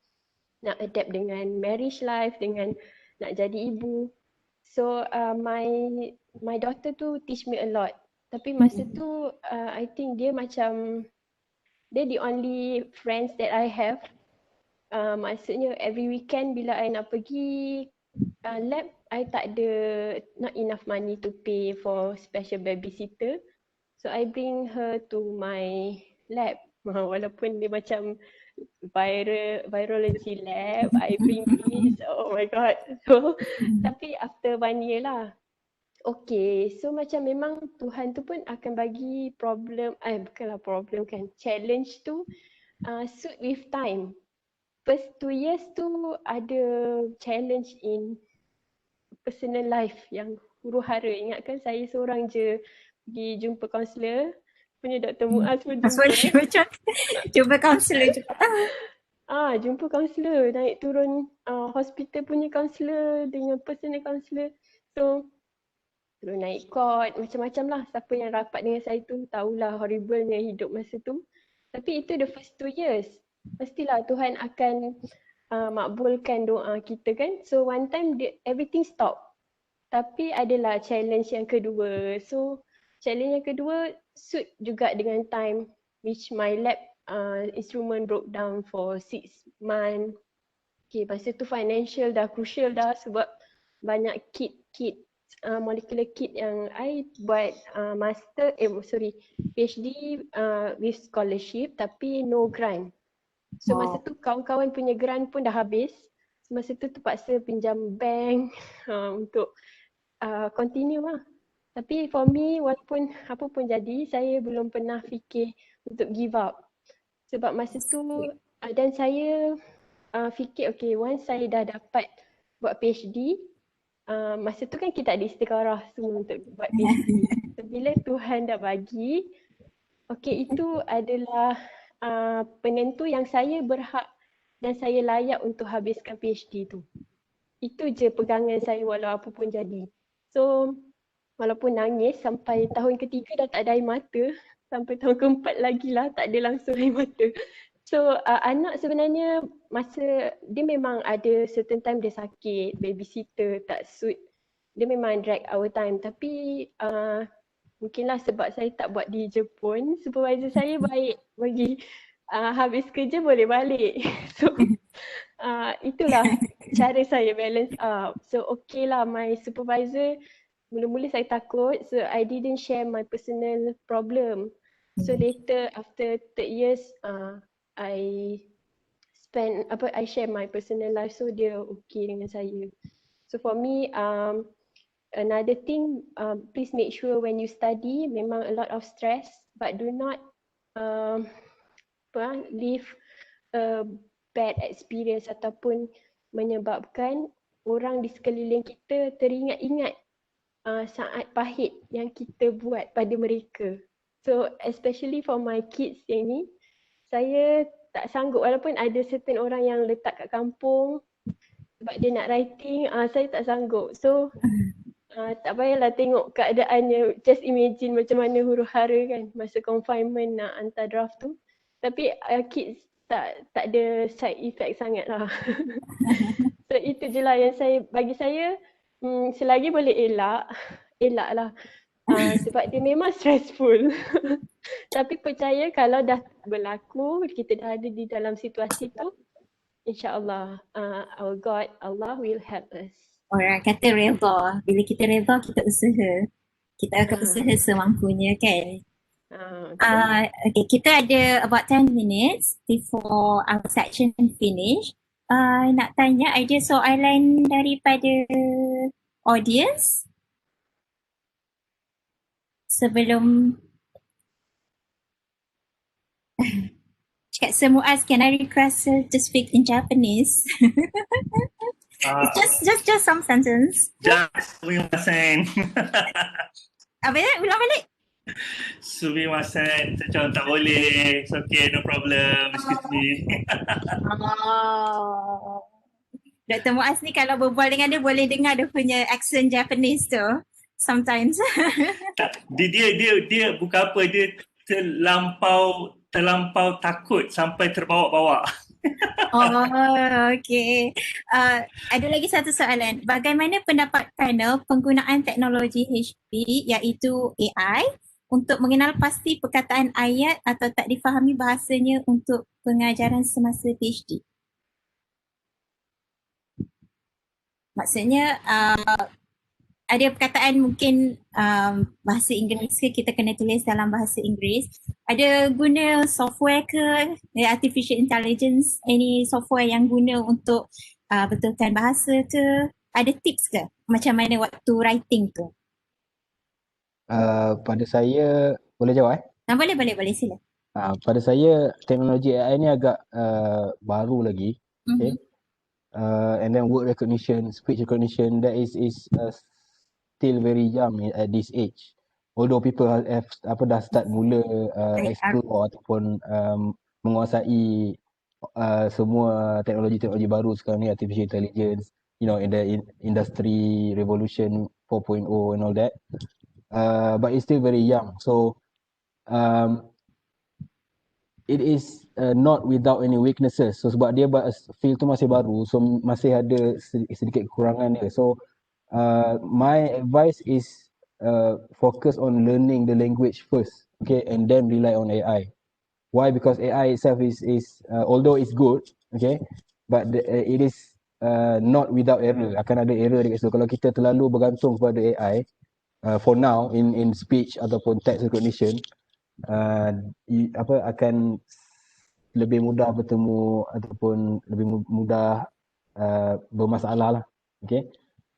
nak adapt dengan marriage life, dengan nak jadi ibu. So my daughter tu teach me a lot. Tapi masa tu I think dia macam, dia the only friends that I have. Maksudnya every weekend bila I nak pergi lab, I tak ada not enough money to pay for special babysitter. So I bring her to my lab. Walaupun dia macam virology lab, I bring this, oh my god. So tapi after 1 year lah. Okay, so macam memang Tuhan tu pun akan bagi problem, bukanlah problem kan, challenge tu suit with time. First 2 years tu ada challenge in personal life yang huru-hara. Ingatkan saya seorang je pergi jumpa kaunselor, punya Dr. Muadz pun jumpa. Macam jumpa kaunselor juga. Jumpa kaunselor, naik turun hospital punya kaunselor dengan personal kaunselor. So turun naik court, macam-macam lah. Siapa yang rapat dengan saya tu tahulah horriblenya hidup masa tu. Tapi itu the first 2 years. Pastilah Tuhan akan makbulkan doa kita kan. So one time everything stop. Tapi adalah challenge yang kedua. So challenge yang kedua suit juga dengan time, which my lab instrument broke down for 6 months. Okay, pasal tu financial dah crucial dah sebab banyak kit molecular kit yang I buat PhD with scholarship tapi no grant. So masa tu kawan-kawan punya grant pun dah habis. So, masa tu terpaksa pinjam bank untuk continue lah. Tapi for me, walaupun apa pun jadi, saya belum pernah fikir untuk give up. Sebab masa tu dan saya fikir okay, once saya dah dapat buat PhD, masa tu kan kita ada istikharah semua untuk buat PhD. So, bila Tuhan dah bagi, okey, itu adalah penentu yang saya berhak dan saya layak untuk habiskan PhD tu. Itu je pegangan saya walau apa pun jadi. So, walaupun nangis sampai tahun ketiga dah tak ada air mata, sampai tahun keempat lagi lah tak ada langsung air mata. So, anak sebenarnya masa dia memang ada certain time dia sakit, babysitter tak suit. Dia memang drag our time, tapi mungkinlah sebab saya tak buat di Jepun, supervisor saya baik bagi habis kerja boleh balik. So, itulah cara saya balance up. So, okay lah, my supervisor, mula-mula saya takut, so I didn't share my personal problem. So later after 3 years, I share my personal life, so dia okay dengan saya. So for me, another thing, please make sure when you study, memang a lot of stress, but do not leave a bad experience ataupun menyebabkan orang di sekeliling kita teringat-ingat saat pahit yang kita buat pada mereka. So especially for my kids yang ni, saya tak sanggup walaupun ada certain orang yang letak kat kampung sebab dia nak writing, saya tak sanggup. So tak payahlah tengok keadaannya, just imagine macam mana huru-hara kan masa confinement nak hantar draft tu. Tapi kids tak ada side effect sangat lah. So itu je lah yang bagi saya, selagi boleh elak lah. Sebab dia memang stressful. Tapi percaya kalau dah berlaku, kita dah ada di dalam situasi tu, insyaAllah our God, Allah will help us. Orang kata redha. Bila kita redha, kita usaha. Kita akan usaha semampunya kan. Okay, kita ada about 10 minutes before our section finish. Nak tanya ada soalan daripada audience sebelum cakap Muadz, can I request her to speak in Japanese? Just some sentence. Sumimasen. Apa ya? Ulang balik. Sumimasen. Macam tak boleh. It's okay, no problem. Excuse me. Dr. Muadz ni kalau berbual dengan dia boleh dengar dia punya accent Japanese tu. Sometimes. Dia bukan apa, dia terlampau takut sampai terbawa-bawa. Okay. Ada lagi satu soalan. Bagaimana pendapat panel penggunaan teknologi HP iaitu AI untuk mengenal pasti perkataan ayat atau tak difahami bahasanya untuk pengajaran semasa PhD? Maksudnya ada perkataan mungkin bahasa Inggeris ke, kita kena tulis dalam bahasa Inggeris. Ada guna software ke, artificial intelligence, any software yang guna untuk betulkan bahasa ke? Ada tips ke macam mana waktu writing tu? Pada saya, boleh jawab Boleh sila. Pada saya teknologi AI ni agak baru lagi. Okay. And then word recognition, speech recognition, that is still very young at this age. Although people have dah start mula explore ataupun menguasai semua teknologi baru sekarang ni, artificial intelligence, in the industry revolution 4.0 and all that. But it's still very young. So it is not without any weaknesses. So sebab dia field tu masih baru, so masih ada sedikit kekurangan dia. So my advice is focus on learning the language first, okay, and then rely on AI. Why? Because AI itself is although it's good, okay, but it is not without error. Akan ada error dekat situ. Kalau kita terlalu bergantung kepada AI for now in speech ataupun text recognition, akan lebih mudah bertemu ataupun lebih mudah bermasalah lah, okay.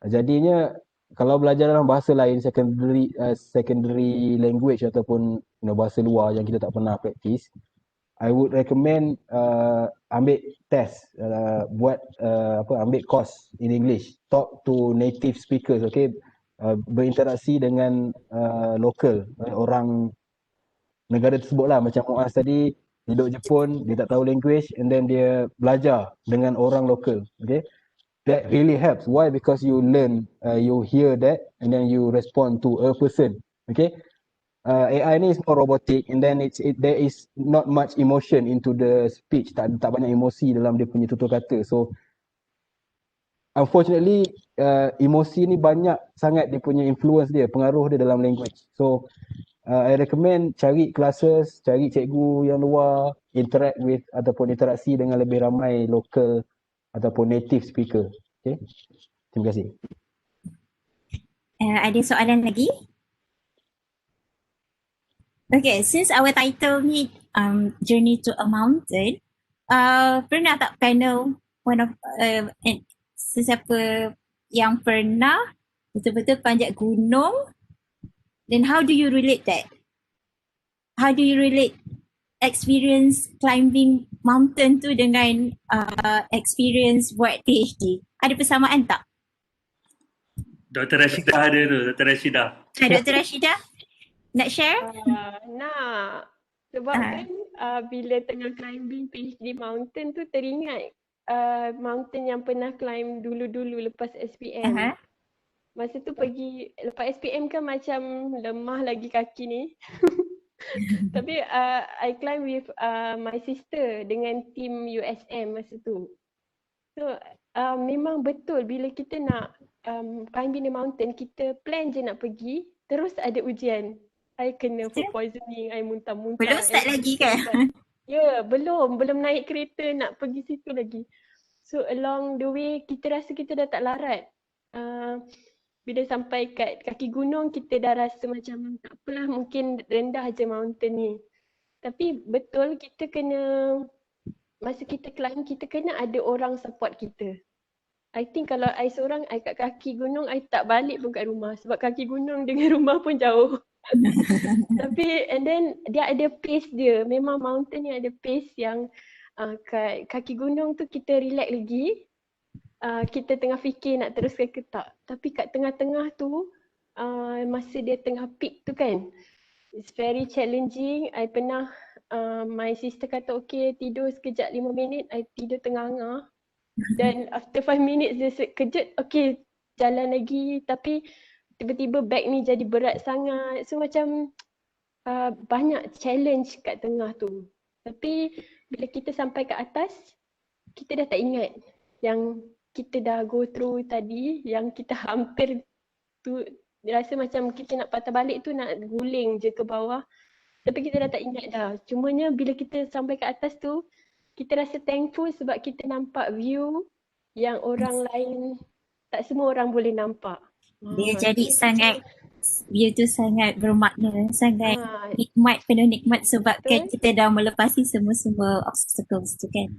Jadinya kalau belajar dalam bahasa lain, secondary language ataupun bahasa luar yang kita tak pernah practice, I would recommend ambil test, ambil course in English, talk to native speakers, okay, berinteraksi dengan local, orang negara tersebut lah. Macam Muadz tadi duduk Jepun, dia tak tahu language, and then dia belajar dengan orang local, okay. That really helps. Why? Because you learn, you hear that, and then you respond to a person, okay. AI ni is more robotic, and then there is not much emotion into the speech, tak banyak emosi dalam dia punya tutur kata. So unfortunately emosi ni banyak sangat dia punya influence dia, pengaruh dia dalam language. So I recommend cari classes, cari cikgu yang luar, interact with ataupun interaksi dengan lebih ramai local ataupun native speaker. Okay, terima kasih. Ada soalan lagi? Okay, since our title ni Journey to a Mountain, pernah tak panel sesiapa yang pernah betul-betul panjat gunung, then how do you relate that? How do you relate experience climbing mountain tu dengan experience buat PhD? Ada persamaan tak? Dr. Rashidah ada tu, Dr. Rashidah. Dr. Rashidah? Nak share? Nak. Sebab kan bila tengah climbing PhD mountain tu teringat mountain yang pernah climb dulu-dulu lepas SPM. Masa tu pergi, lepas SPM kan macam lemah lagi kaki ni. Tapi I climb with my sister dengan team USM masa tu. So memang betul bila kita nak climbing the mountain, kita plan je nak pergi, terus ada ujian. I kena food poisoning, I muntah-muntah. Belum start lagi kan? Ya, belum naik kereta nak pergi situ lagi. So along the way kita rasa kita dah tak larat. Bila sampai kat kaki gunung kita dah rasa macam tak apalah, mungkin rendah je mountain ni. Tapi betul kita kena, masa kita climb kita kena ada orang support kita. I think kalau I seorang, I kat kaki gunung, I tak balik pun kat rumah sebab kaki gunung dengan rumah pun jauh. Tapi and then dia ada pace dia. Memang mountain ni ada pace yang kat kaki gunung tu kita relax lagi. Kita tengah fikir nak teruskan ke tak. Tapi kat tengah-tengah tu masa dia tengah peak tu kan, it's very challenging. I pernah my sister kata okay tidur sekejap 5 minit, I tidur tengah-tengah. Dan after 5 minutes dia sekejut, okay jalan lagi, tapi tiba-tiba bag ni jadi berat sangat. So macam banyak challenge kat tengah tu. Tapi bila kita sampai ke atas, kita dah tak ingat yang kita dah go through tadi, yang kita hampir tu rasa macam kita nak patah balik tu nak guling je ke bawah. Tapi kita dah tak ingat dah. Cumanya bila kita sampai ke atas tu, kita rasa thankful sebab kita nampak view yang orang lain, tak semua orang boleh nampak. Dia jadi sangat, view tu sangat bermakna, sangat nikmat, penuh nikmat sebab kan kita dah melepasi semua obstacles tu kan.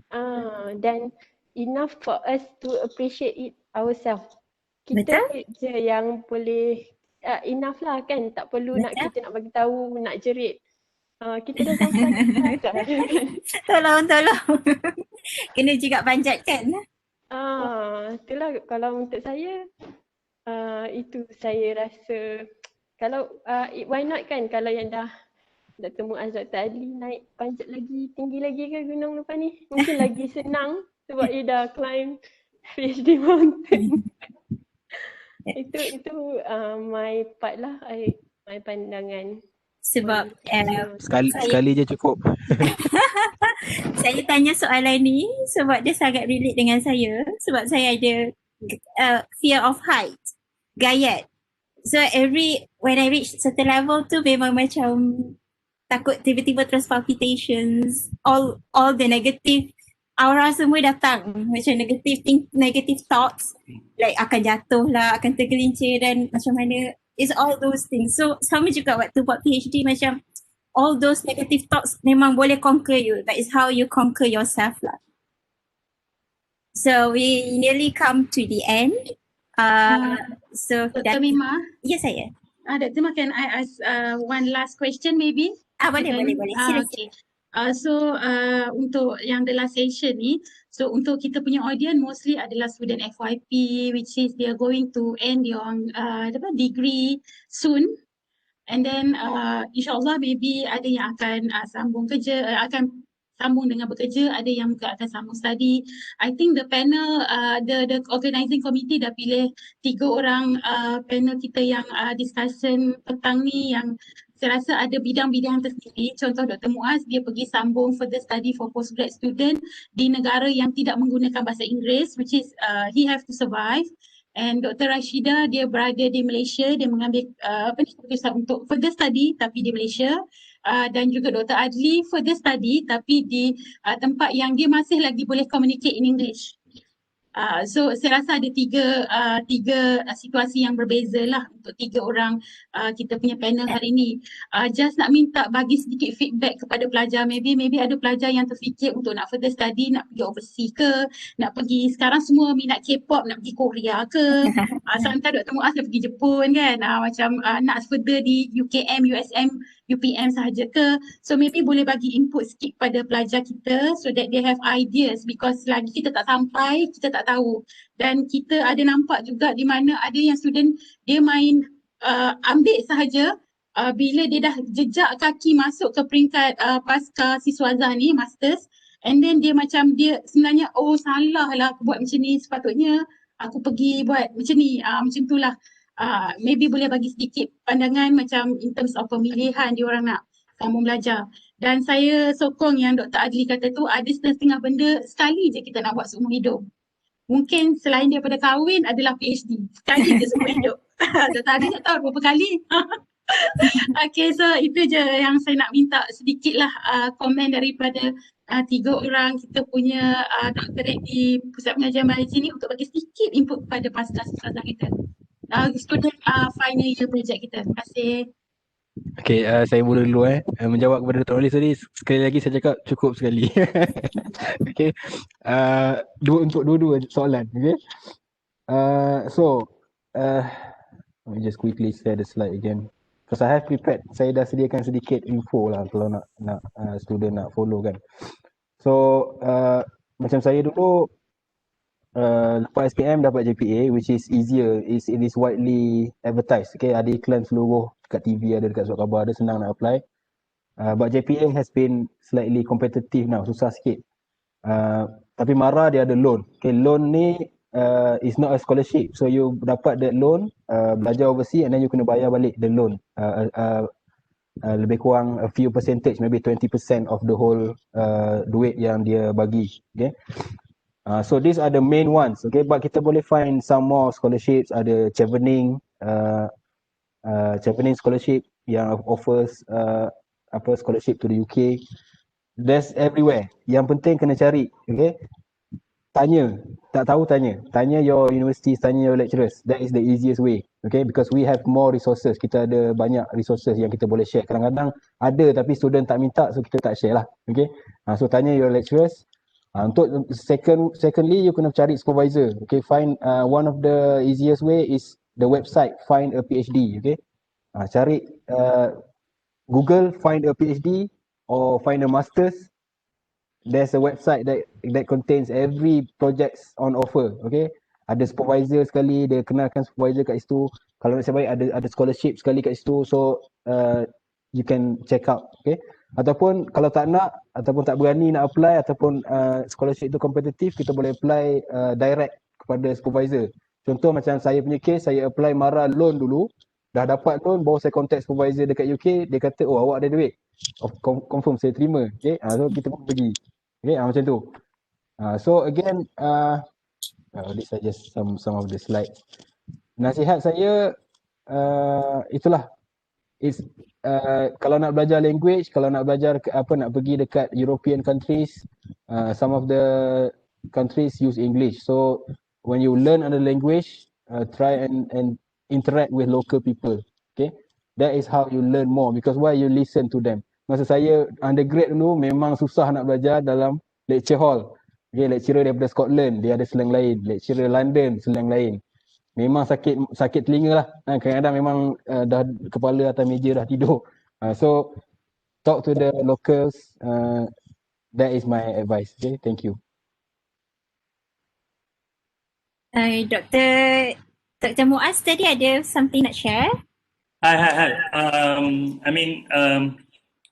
Dan enough for us to appreciate it ourselves. Kita je yang boleh, enough lah kan, tak perlu nak kita nak bagi tahu, nak jerit. Kita dah sampai. Tolong. Kena juga panjat kan. Itulah kalau untuk saya, itu saya rasa kalau why not kan, kalau yang dah Dr. Muadz, Dr. Adli naik panjat lagi tinggi lagi ke gunung lepas ni, mungkin lagi senang sebab you dah climb PhD mountain. itu my part lah, my pandangan. Sebab sekali je cukup. Saya tanya soalan ni sebab dia sangat relate dengan saya. Sebab saya ada fear of height, gayat. So when I reach certain level tu memang macam takut tiba-tiba terus palpitations, all the negative aura semua datang, macam negative thoughts, like akan jatuh lah, akan tergelincir dan macam mana. It's all those things. So sama juga waktu buat PhD, macam all those negative thoughts memang boleh conquer you. That is how you conquer yourself lah. So we nearly come to the end. So Dr. Mima. Yes, saya. Dr. Mima, can I ask one last question maybe? Boleh. Okay. Untuk yang the last session ni, so untuk kita punya audience mostly adalah student FYP, which is they are going to end your degree soon. And then insyaAllah maybe ada yang akan sambung kerja, akan sambung dengan bekerja, ada yang juga akan sambung study. I think the panel, the organizing committee dah pilih 3 orang panel kita yang discussion petang ni yang saya rasa ada bidang-bidang tersendiri. Contoh Dr. Muadz, dia pergi sambung further study for postgrad student di negara yang tidak menggunakan bahasa Inggeris, which is he have to survive. And Dr. Rashidah, dia berada di Malaysia, dia mengambil keputusan untuk further study tapi di Malaysia. Dan juga Dr. Adli further study tapi di tempat yang dia masih lagi boleh communicate in English. So saya rasa ada tiga situasi yang berbeza lah untuk 3 orang kita punya panel hari ni. Just nak minta bagi sedikit feedback kepada pelajar. Maybe ada pelajar yang terfikir untuk nak further study, nak pergi overseas ke, nak pergi, sekarang semua minat K-pop, nak pergi Korea ke. Sementara Dr. Muadz nak pergi Jepun kan, macam nak further di UKM, USM, UPM sahaja ke. So maybe boleh bagi input sikit pada pelajar kita so that they have ideas, because lagi kita tak sampai, kita tak tahu. Dan kita ada nampak juga di mana ada yang student dia main ambil sahaja, bila dia dah jejak kaki masuk ke peringkat pasca siswazah ni, masters, and then dia macam dia sebenarnya salah lah aku buat macam ni, sepatutnya aku pergi buat macam ni, macam tu lah. Maybe boleh bagi sedikit pandangan macam in terms of pemilihan dia orang nak sambung belajar. Dan saya sokong yang Dr. Adli kata tu, ada setengah benda sekali je kita nak buat seumur hidup. Mungkin selain daripada kahwin adalah PhD. Sekali je seumur hidup. Dr. Adli tak tahu berapa kali. Okay, so itu je yang saya nak minta sedikit lah komen daripada 3 orang kita punya doktorat di Pusat Pengajian Malaysia ni untuk bagi sedikit input pada pasca siswazah kita. Student final year project kita. Terima kasih. Okay, saya mula dulu menjawab kepada Dr. Adli tadi. Sekali lagi saya cakap cukup sekali. Okay, untuk dua-dua soalan. Okay, let me just quickly share the slide again. Because I have prepared, saya dah sediakan sedikit info lah kalau nak student nak follow kan. So macam saya dulu lepas SPM dapat JPA, which is easier, it is widely advertised. Okay, ada iklan seluruh dekat TV, ada dekat surat khabar, ada, senang nak apply. But JPA has been slightly competitive now, susah sikit. Tapi MARA dia ada loan. Okay, loan ni is not a scholarship, so you dapat that loan, belajar overseas, and then you kena bayar balik the loan. Lebih kurang a few percentage, maybe 20% of the whole duit yang dia bagi. Okay. So these are the main ones, okay, but kita boleh find some more scholarships. Ada Chevening scholarship yang offers scholarship to the UK. That's everywhere. Yang penting kena cari, okay. Tanya, tak tahu tanya your universities, tanya your lecturers. That is the easiest way, okay, because we have more resources. Kita ada banyak resources yang kita boleh share. Kadang-kadang ada tapi student tak minta, so kita tak share lah, okay. So tanya your lecturers. Untuk secondly, you kena cari supervisor. Okay, find one of the easiest way is the website Find a PhD. Okay, cari Google Find a PhD or Find a Masters. There's a website that contains every projects on offer. Okay, ada supervisor sekali, dia kenalkan supervisor kat situ. Kalau nak baik ada scholarship sekali kat situ. So you can check out. Okay. Ataupun kalau tak nak, ataupun tak berani nak apply, ataupun scholarship itu kompetitif, kita boleh apply direct kepada supervisor. Contoh macam saya punya case, saya apply MARA loan dulu, dah dapat loan, baru saya contact supervisor dekat UK, dia kata, oh awak ada duit, confirm saya terima. Okay, so kita pun pergi. Okay, macam tu. So again, these are just some of the slides. Nasihat saya, itulah, kalau nak belajar language, kalau nak belajar nak pergi dekat European countries, some of the countries use English. So when you learn another language, try and interact with local people. Okay, that is how you learn more, because why you listen to them. Masa saya undergrad dulu memang susah nak belajar dalam lecture hall. Okay, lecturer daripada Scotland dia ada slang lain, lecturer London slang lain. Memang sakit telinga lah. Kadang-kadang memang dah kepala atas meja dah tidur. So talk to the locals. That is my advice. Okay, thank you. Dr. Muadz tadi ada something nak share? Hi. I mean,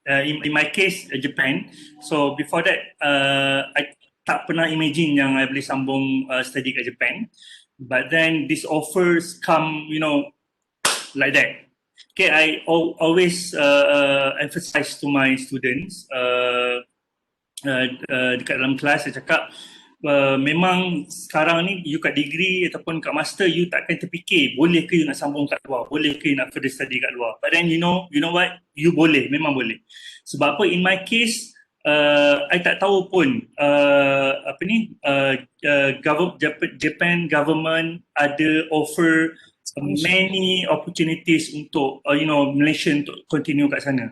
in my case, Japan. So before that, I tak pernah imagine yang I boleh sambung study kat Japan. But then these offers come, like that. Okay, I always emphasize to my students dekat dalam kelas, saya cakap memang sekarang ni you kat degree ataupun kat master, you takkan terfikir boleh ke you nak sambung kat luar, boleh ke you nak further study kat luar. But then you know what, you boleh, memang boleh. Sebab apa, in my case, I tak tahu pun Japan government ada offer many opportunities untuk Malaysia untuk continue kat sana.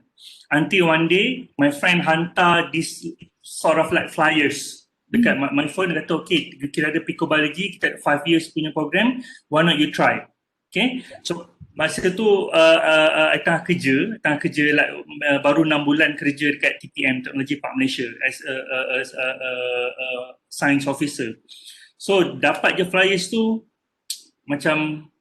Until one day my friend hantar this sort of like flyers dekat my phone. Dia kata, okay, kita ada picobology, kita ada 5 years punya program, why not you try? Okay, so masa tu I tengah kerja like, baru 6 bulan kerja dekat TPM, Teknologi Park Malaysia, as a science officer. So dapat je flyers tu, macam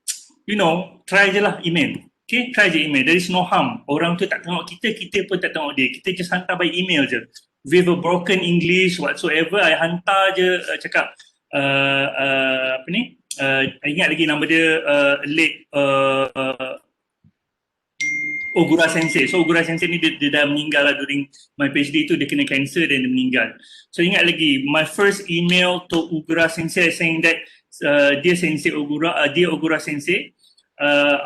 try je lah email. Okay, try je email, there is no harm. Orang tu tak tengok kita, kita pun tak tengok dia, kita just hantar by email je. With a broken English whatsoever, I hantar je, cakap ingat lagi nama dia, late Ogura Sensei. So Ogura Sensei ni dia dah meninggal lah during my PhD tu, dia kena cancer dan dia meninggal. So ingat lagi, my first email to Ogura Sensei saying that dear Sensei Ogura, dear Ogura Sensei,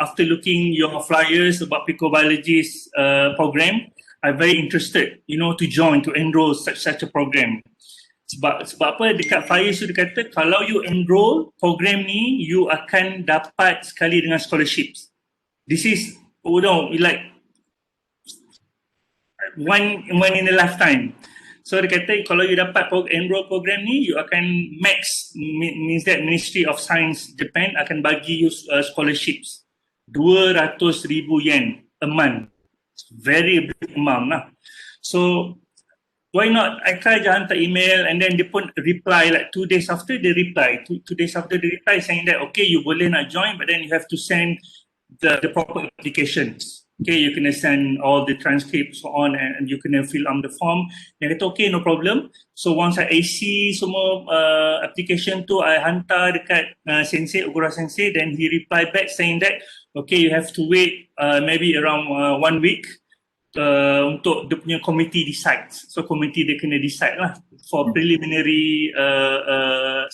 after looking your flyers about picobiology's program, I'm very interested, to join, to enroll such a program. Sebab apa, dekat flyers tu dia kata, kalau you enroll program ni, you akan dapat sekali dengan scholarships. This is, like one in a lifetime. So dia kata, kalau you dapat enroll program ni, you akan max, means that Ministry of Science Japan akan bagi you scholarships. 200,000 yen a month. Very big amount lah. So why not I try je hantar email, and then dia pun reply like 2 days after they reply. 2 days after they reply saying that okay, you boleh nak join, but then you have to send the proper applications. Okay, you can send all the transcripts so on, and you can fill on the form. Dia kata okay, no problem. So once I AC semua application tu, I hantar dekat Sensei, Ogura Sensei, then he reply back saying that okay, you have to wait maybe around 1 week untuk dia punya committee decides. So committee dia kena decide lah for preliminary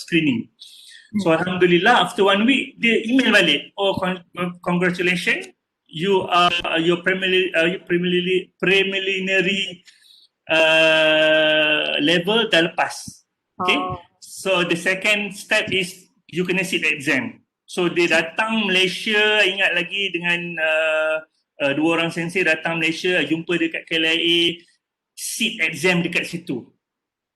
screening. So alhamdulillah, after 1 week dia email balik, oh congratulations, your preliminary level dah lepas. Okay, so the second step is you kena sit exam. So dia datang Malaysia, ingat lagi dengan 2 orang sensei datang Malaysia, jumpa dekat KLIA, sit exam dekat situ.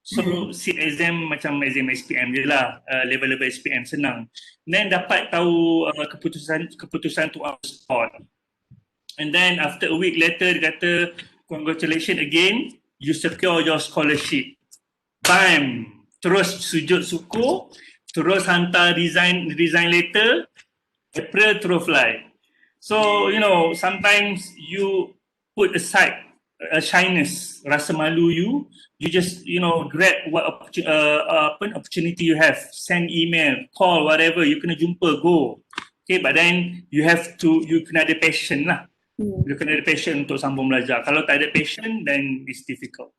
So sit exam macam exam SPM je lah, level-level SPM, senang. Then dapat tahu keputusan tu on the spot. And then after a week later, dia kata, congratulations again, you secure your scholarship. Bam! Terus sujud syukur, terus hantar resign letter, April terus fly. So, sometimes you put aside shyness, rasa malu you just, grab what opportunity you have, send email, call, whatever, you kena jumpa, go. Okay, but then you kena ada passion lah. You kena ada passion untuk sambung belajar. Kalau tak ada passion, then it's difficult.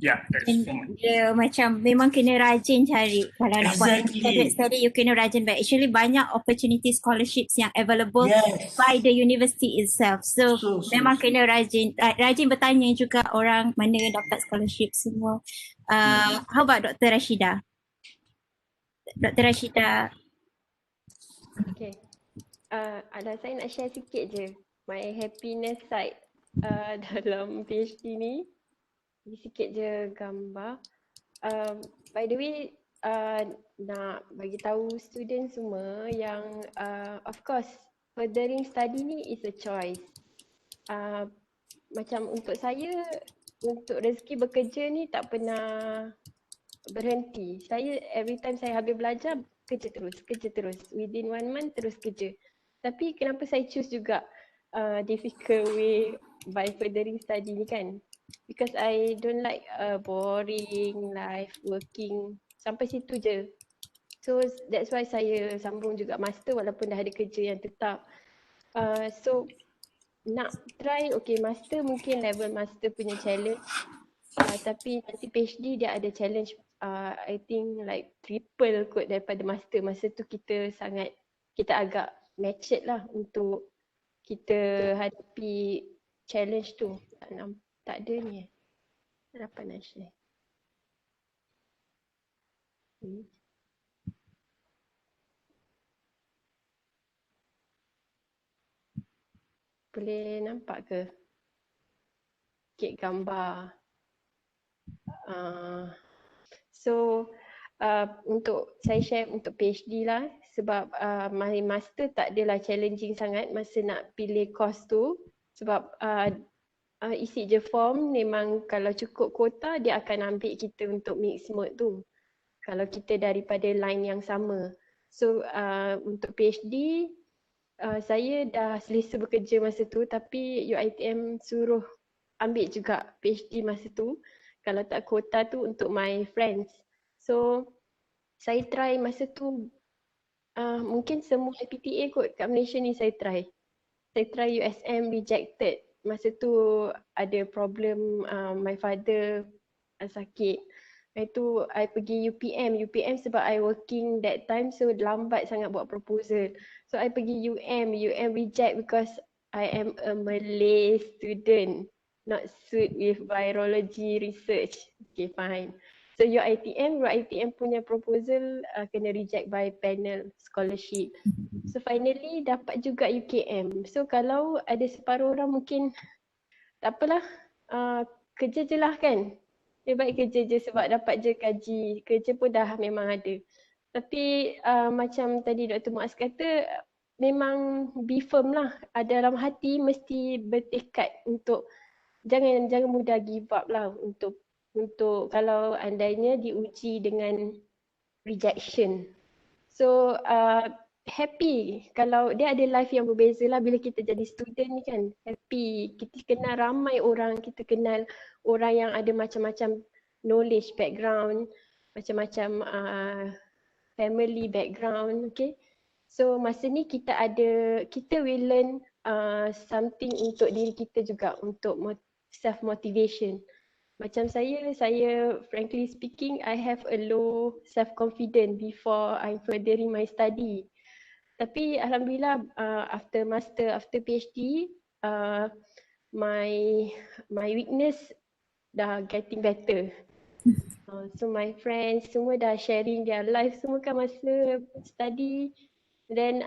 Yeah, that's dia macam memang kena rajin cari. Kalau nak buat graduate study, you kena rajin. But actually banyak opportunity scholarships yang available by the university itself. So memang kena rajin bertanya juga orang mana dapat scholarship semua. How about Dr. Rashidah? Dr. Rashidah. Okay. Saya nak share sikit je my happiness side dalam PhD ni. Sikit je gambar. By the way, nak bagi tahu student semua yang of course furthering study ni is a choice. macam untuk saya, untuk rezeki bekerja ni tak pernah berhenti. Saya every time saya habis belajar, kerja terus. Within 1 month terus kerja. Tapi kenapa saya choose juga difficult way by furthering study ni kan? Because I don't like boring life working. Sampai situ je. So that's why saya sambung juga master walaupun dah ada kerja yang tetap. So nak try, okay, master mungkin level master punya challenge. Tapi nanti PhD dia ada challenge, I think like triple kot daripada master. Masa tu kita agak matured lah untuk kita hadapi challenge tu. Tak ada ni. Tak dapat nak share. Boleh nampak ke? Sikit gambar. So untuk saya share untuk PhD lah, sebab my master tak adalah challenging sangat masa nak pilih course tu, sebab isi je form, memang kalau cukup kuota dia akan ambil kita untuk mixed mode tu kalau kita daripada line yang sama. So untuk PhD saya dah selesa bekerja masa tu, tapi UiTM suruh ambil juga PhD masa tu kalau tak kuota tu untuk my friends. So saya try masa tu, mungkin semua PTA kot kat Malaysia ni saya try. Saya try USM, rejected. Masa tu ada problem, my father sakit. Itu I pergi UPM sebab I working that time, so lambat sangat buat proposal. So I pergi UM reject because I am a Malay student, not suit with virology research. Okay, fine. So UiTM punya proposal kena reject by panel scholarship. So finally dapat juga UKM. So kalau ada separuh orang mungkin tak apalah, kerja je lah kan. Dia baik kerja je sebab dapat je gaji. Kerja pun dah memang ada. Tapi macam tadi Dr. Muadz kata, memang be firm lah. Dalam hati mesti bertekad untuk jangan mudah give up lah untuk kalau andainya diuji dengan rejection. So happy kalau dia ada life yang berbeza lah bila kita jadi student ni kan. Happy, kita kenal ramai orang, kita kenal orang yang ada macam-macam knowledge background, macam-macam family background, okay. So masa ni kita will learn something untuk diri kita juga, untuk self motivation. Macam saya frankly speaking, I have a low self confidence before I'm furthering my study. Tapi alhamdulillah, after master, after PhD, my weakness dah getting better. So my friends semua dah sharing their life semua kan masa study. Then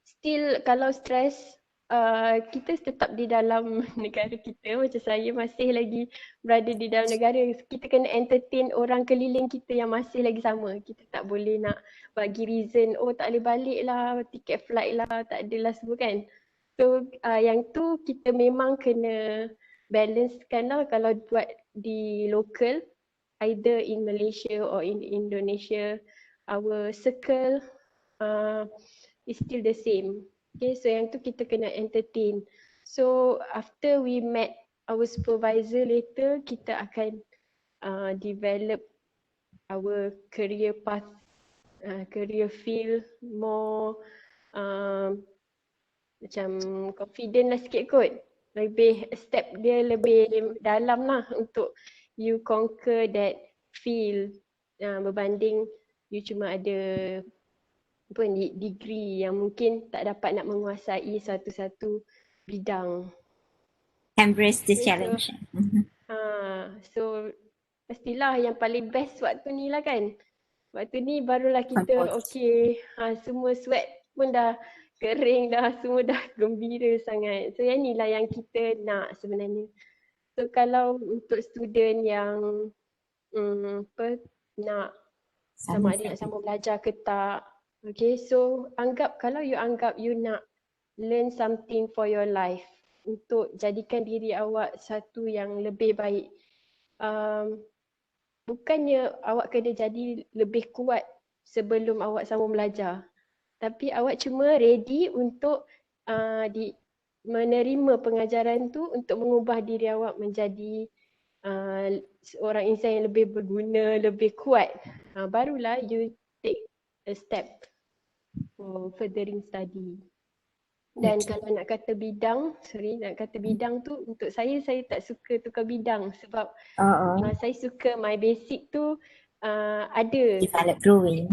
still kalau stress, kita tetap di dalam negara kita. Macam saya masih lagi berada di dalam negara. Kita kena entertain orang keliling kita yang masih lagi sama. Kita tak boleh nak bagi reason, oh tak boleh balik lah, tiket flight lah, tak adalah semua kan. So yang tu kita memang kena balancekan lah kalau buat di local, either in Malaysia or in Indonesia, our circle is still the same. Okay, so yang tu kita kena entertain. So after we met our supervisor later, kita akan develop our career path, career field more macam confident lah sikit kot. Lebih step dia lebih dalam lah untuk you conquer that field, berbanding you cuma ada degree yang mungkin tak dapat nak menguasai satu-satu bidang. Embrace the challenge. So pastilah yang paling best waktu ni lah kan. Waktu ni barulah kita okay, semua sweat pun dah kering dah, semua dah gembira sangat. So yang ni lah yang kita nak sebenarnya. So kalau untuk student yang nak sama ada nak sambung belajar ke tak, okay, so kalau you anggap you nak learn something for your life, untuk jadikan diri awak satu yang lebih baik. Bukannya awak kena jadi lebih kuat sebelum awak sambung belajar, tapi awak cuma ready untuk menerima pengajaran tu untuk mengubah diri awak menjadi seorang insan yang lebih berguna, lebih kuat. Barulah you take a step for furthering study. Dan kalau nak kata bidang tu untuk saya tak suka tukar bidang sebab saya suka my basic tu ada. Develop growing.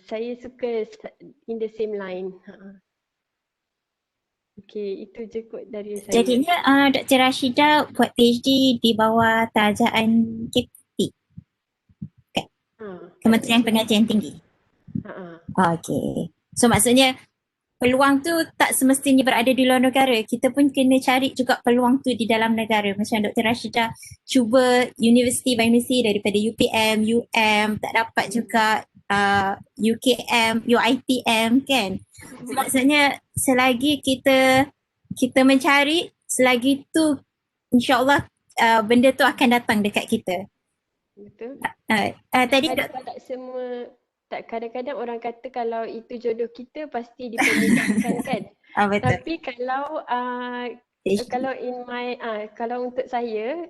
Saya suka in the same line. Okay, itu je kot dari saya. Jadinya Dr. Rashidah buat PhD di bawah tajaan KPT. Kementerian Pengajian Tinggi. Okay. So maksudnya peluang tu tak semestinya berada di luar negara. Kita pun kena cari juga peluang tu di dalam negara. Macam Dr. Rashidah cuba universiti by universiti daripada UPM, tak dapat juga UKM, UiTM kan. So, maksudnya selagi kita mencari, selagi tu insyaAllah benda tu akan datang dekat kita. Betul. Tadi kadang-kadang orang kata kalau itu jodoh kita pasti dipermudahkan kan. Betul. Tapi kalau untuk saya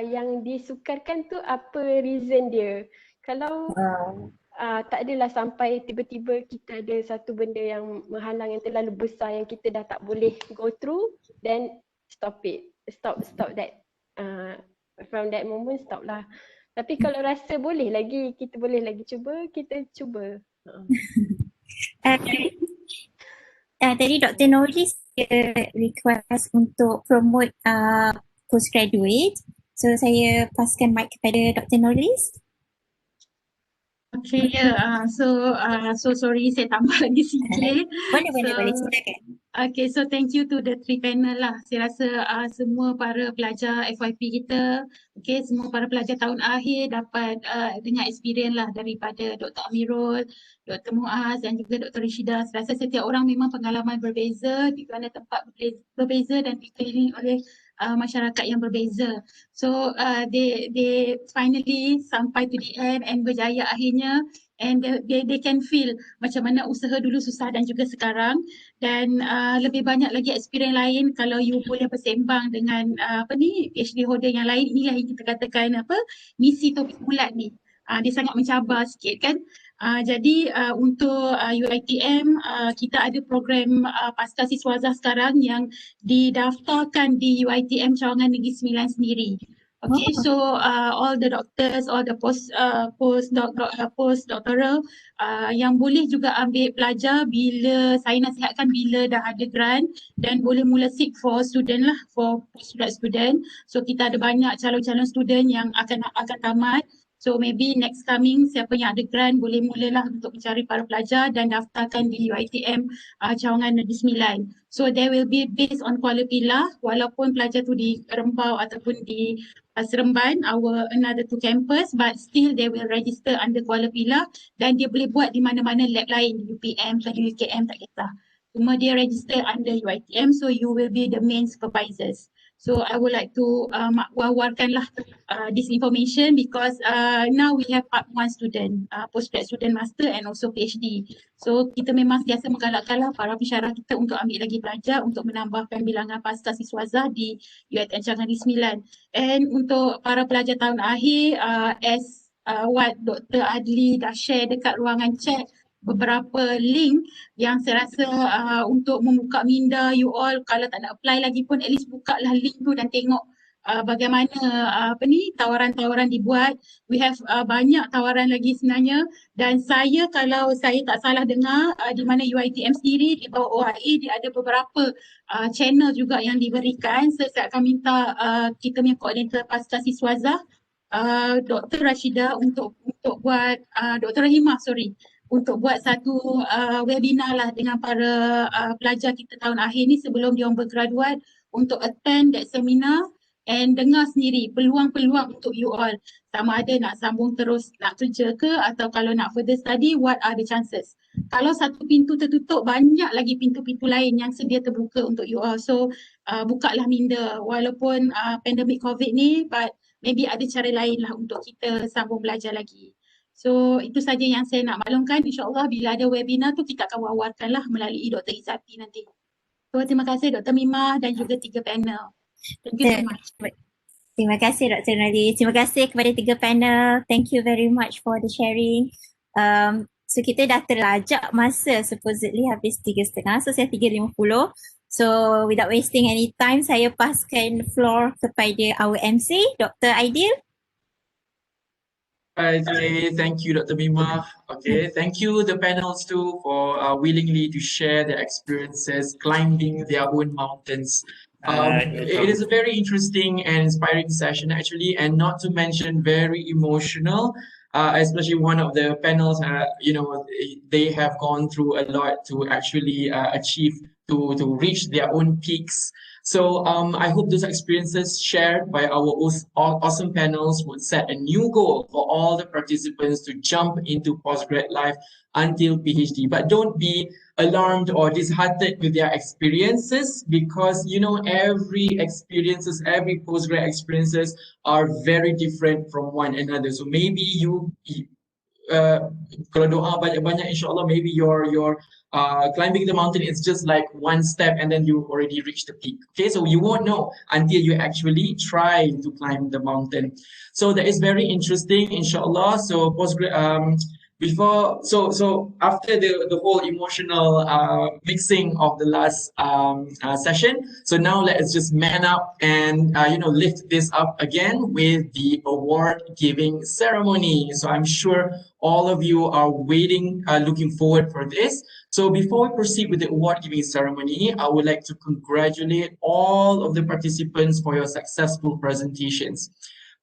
yang disukarkan tu apa reason dia. Kalau tak adalah sampai tiba-tiba kita ada satu benda yang menghalang yang terlalu besar yang kita dah tak boleh go through, then stop that. From that moment stop lah. Tapi kalau rasa kita boleh lagi cuba, kita cuba. Tadi Dr. Norris request untuk promote postgraduate. So saya paskan mic kepada Dr. Norris. Okay, so sorry saya tambah lagi sikit. Boleh silakan. Okay, so thank you to the three panel lah. Saya rasa semua para pelajar FYP kita, okay, semua para pelajar tahun akhir dapat dengar experience lah daripada Dr. Amirul, Dr. Muadz dan juga Dr. Rashidah. Saya rasa setiap orang memang pengalaman berbeza di mana tempat berbeza dan dikelilingi oleh masyarakat yang berbeza. So they finally sampai to the end and berjaya akhirnya, and they can feel macam mana usaha dulu susah dan juga sekarang, dan lebih banyak lagi experience lain kalau you boleh bersembang dengan PhD holder yang lain. Inilah yang kita katakan misi topik bulat ni. Dia sangat mencabar sikit kan. Jadi untuk UiTM kita ada program pasca siswazah sekarang yang didaftarkan di UiTM Cawangan Negeri Sembilan sendiri. Okay, so all the doctors, all the postdoctoral yang boleh juga ambil pelajar bila saya nasihatkan bila dah ada grant dan boleh mula seek for student lah, for postgrad student. So kita ada banyak calon-calon student yang akan tamat. So maybe next coming siapa yang ada grant boleh mulalah untuk mencari para pelajar dan daftarkan di UiTM Cawangan Negeri Sembilan. So they will be based on Kuala Pilah, walaupun pelajar tu di Rembau ataupun di Seremban, our another two campus, but still they will register under Kuala Pilah dan dia boleh buat di mana-mana lab lain, UPM atau UKM tak kisah. Cuma dia register under UiTM, so you will be the main supervisors. So I would like to wawarkanlah this information because now we have part 1 student, postgrad student master and also PhD. So kita memang biasa menggalakkanlah para pensyarah kita untuk ambil lagi pelajar untuk menambahkan bilangan pasca siswazah di UiTM Cawangan Negeri Sembilan. And untuk para pelajar tahun akhir, as what Dr. Adli dah share dekat ruangan chat, beberapa link yang saya rasa untuk membuka minda you all, kalau tak nak apply lagi pun at least buka lah link tu dan tengok bagaimana tawaran-tawaran dibuat. We have banyak tawaran lagi sebenarnya, dan saya kalau saya tak salah dengar di mana UiTM sendiri di bawah OIA dia ada beberapa channel juga yang diberikan. So saya akan minta kita punya koordinator pasca siswazah Dr. Rashidah untuk buat Dr. Rahimah untuk buat satu webinar lah dengan para pelajar kita tahun akhir ni sebelum dia orang bergraduate, untuk attend that seminar and dengar sendiri peluang-peluang untuk you all, sama ada nak sambung terus nak kerja ke, atau kalau nak further study, what are the chances. Kalau satu pintu tertutup, banyak lagi pintu-pintu lain yang sedia terbuka untuk you all. So bukalah minda walaupun pandemik COVID ni, but maybe ada cara lain lah untuk kita sambung belajar lagi. So itu saja yang saya nak maklumkan. InsyaAllah bila ada webinar tu kita akan wawarkan lah melalui Dr. Izzati nanti. So terima kasih Dr. Mimah dan juga 3 panel. Thank you so much. Terima kasih Dr. Nadi. Terima kasih kepada 3 panel. Thank you very much for the sharing. So kita dah terlajak masa, supposedly habis 3.30. So saya 3.50. So without wasting any time, saya paskan floor kepada our MC, Dr. Aidil. Okay, thank you, Dr. Mimah. Okay, thank you the panels too for willingly to share their experiences climbing their own mountains. It is a very interesting and inspiring session actually, and not to mention very emotional. Especially one of the panels, you know, they have gone through a lot to actually achieve to reach their own peaks. So I hope those experiences shared by our awesome panels would set a new goal for all the participants to jump into postgrad life until PhD. But don't be alarmed or disheartened with their experiences, because you know every postgrad experiences are very different from one another. So maybe you kalau doa banyak-banyak, insyaAllah maybe your climbing the mountain is just like one step and then you already reach the peak. Okay, so you won't know until you actually try to climb the mountain. So that is very interesting, insyaAllah. So after the whole emotional mixing of the last session, so now let's just man up and lift this up again with the award giving ceremony. So I'm sure all of you are waiting, looking forward for this. So before we proceed with the award giving ceremony, I would like to congratulate all of the participants for your successful presentations.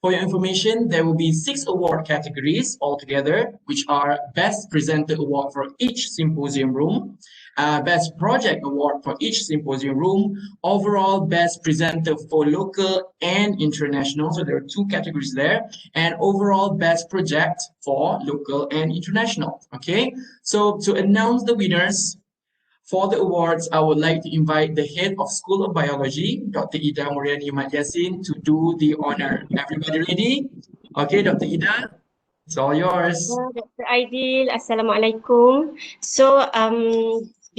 For your information, there will be 6 award categories altogether, which are Best Presenter Award for each symposium room, Best Project Award for each symposium room, overall Best Presenter for local and international, so there are 2 categories there, and overall Best Project for local and international. Okay, so to announce the winners for the awards, I would like to invite the Head of School of Biology, Dr. Ida Muriani Madyasin, to do the honor. Everybody ready? Okay, Dr. Ida, it's all yours. Dr. Aidil, Assalamualaikum. So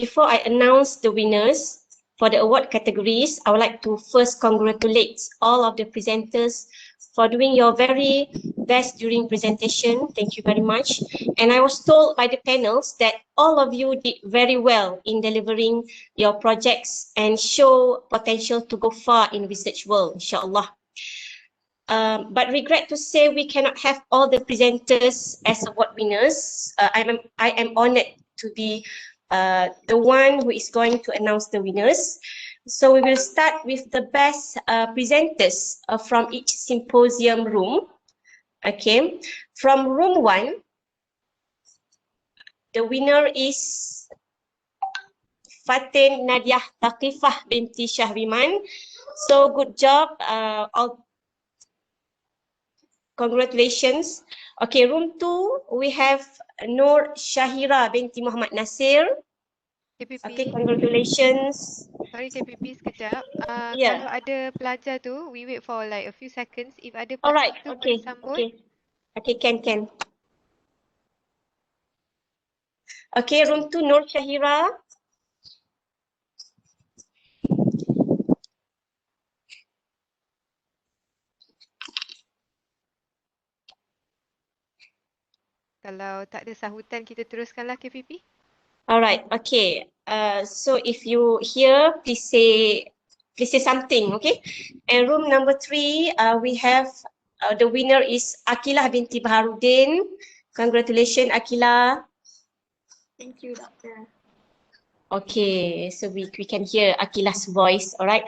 before I announce the winners for the award categories, I would like to first congratulate all of the presenters for doing your very best during presentation. Thank you very much. And I was told by the panels that all of you did very well in delivering your projects and show potential to go far in research world, inshallah. But regret to say we cannot have all the presenters as award winners. I am honored to be the one who is going to announce the winners. So we will start with the best presenters from each symposium room. Okay, from room 1, the winner is Fatin Nadiah Taqifah binti Syahriman. So good job, congratulations. Okay, room 2, we have Nur Syahira binti Muhammad Nasir. KPP. Okay, congratulations. Sorry KPP sekejap. Yeah. Kalau ada pelajar tu, we wait for like a few seconds. If ada Alright, pelajar tu okay, boleh sambut. okay, can. Okay, room 2, Nur Syahira. Kalau tak ada sahutan, kita teruskanlah KPP. Alright, okay. So if you hear, please say something, okay? And room number 3, we have the winner is Akilah binti Baharudin. Congratulations, Akilah. Thank you, Doctor. Okay, so we can hear Akilah's voice. Alright.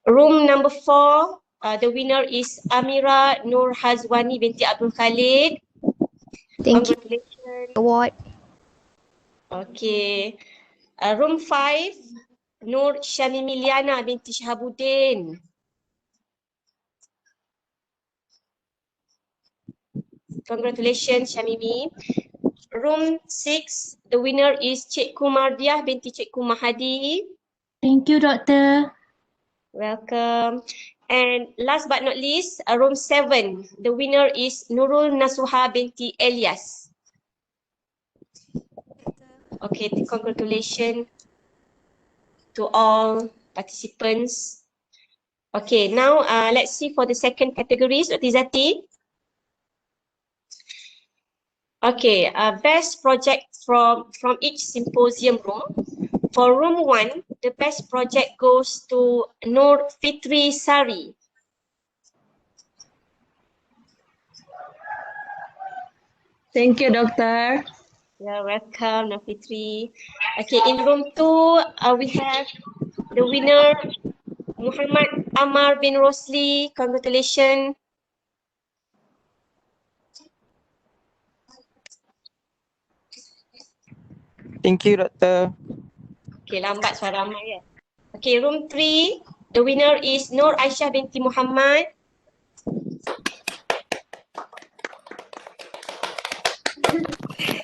Room number 4, the winner is Amira Nur Hazwani binti Abdul Khalid. Thank you. Congratulations. Award. Okay. Room 5, Nur Shamimiliana binti Shahabuddin. Congratulations, Shamimi. room 6, the winner is Cikgu Mardiah binti Cikgu Mahadi. Thank you, Doctor. Welcome. And last but not least, room 7, the winner is Nurul Nasuha binti Elias. Okay, congratulations to all participants. Okay, now let's see for the second categories, Dr. Zati. Okay, best project from each symposium room. For room 1, the best project goes to Nur Fitri Sari. Thank you, Doctor. You're welcome, Nur Fitri. Okay, in room 2, we have the winner, Muhammad Amar bin Rosli. Congratulations. Thank you, Doctor. Okay, lambat suara Amar ya. Okay, room 3, the winner is Nur Aisyah binti Muhammad.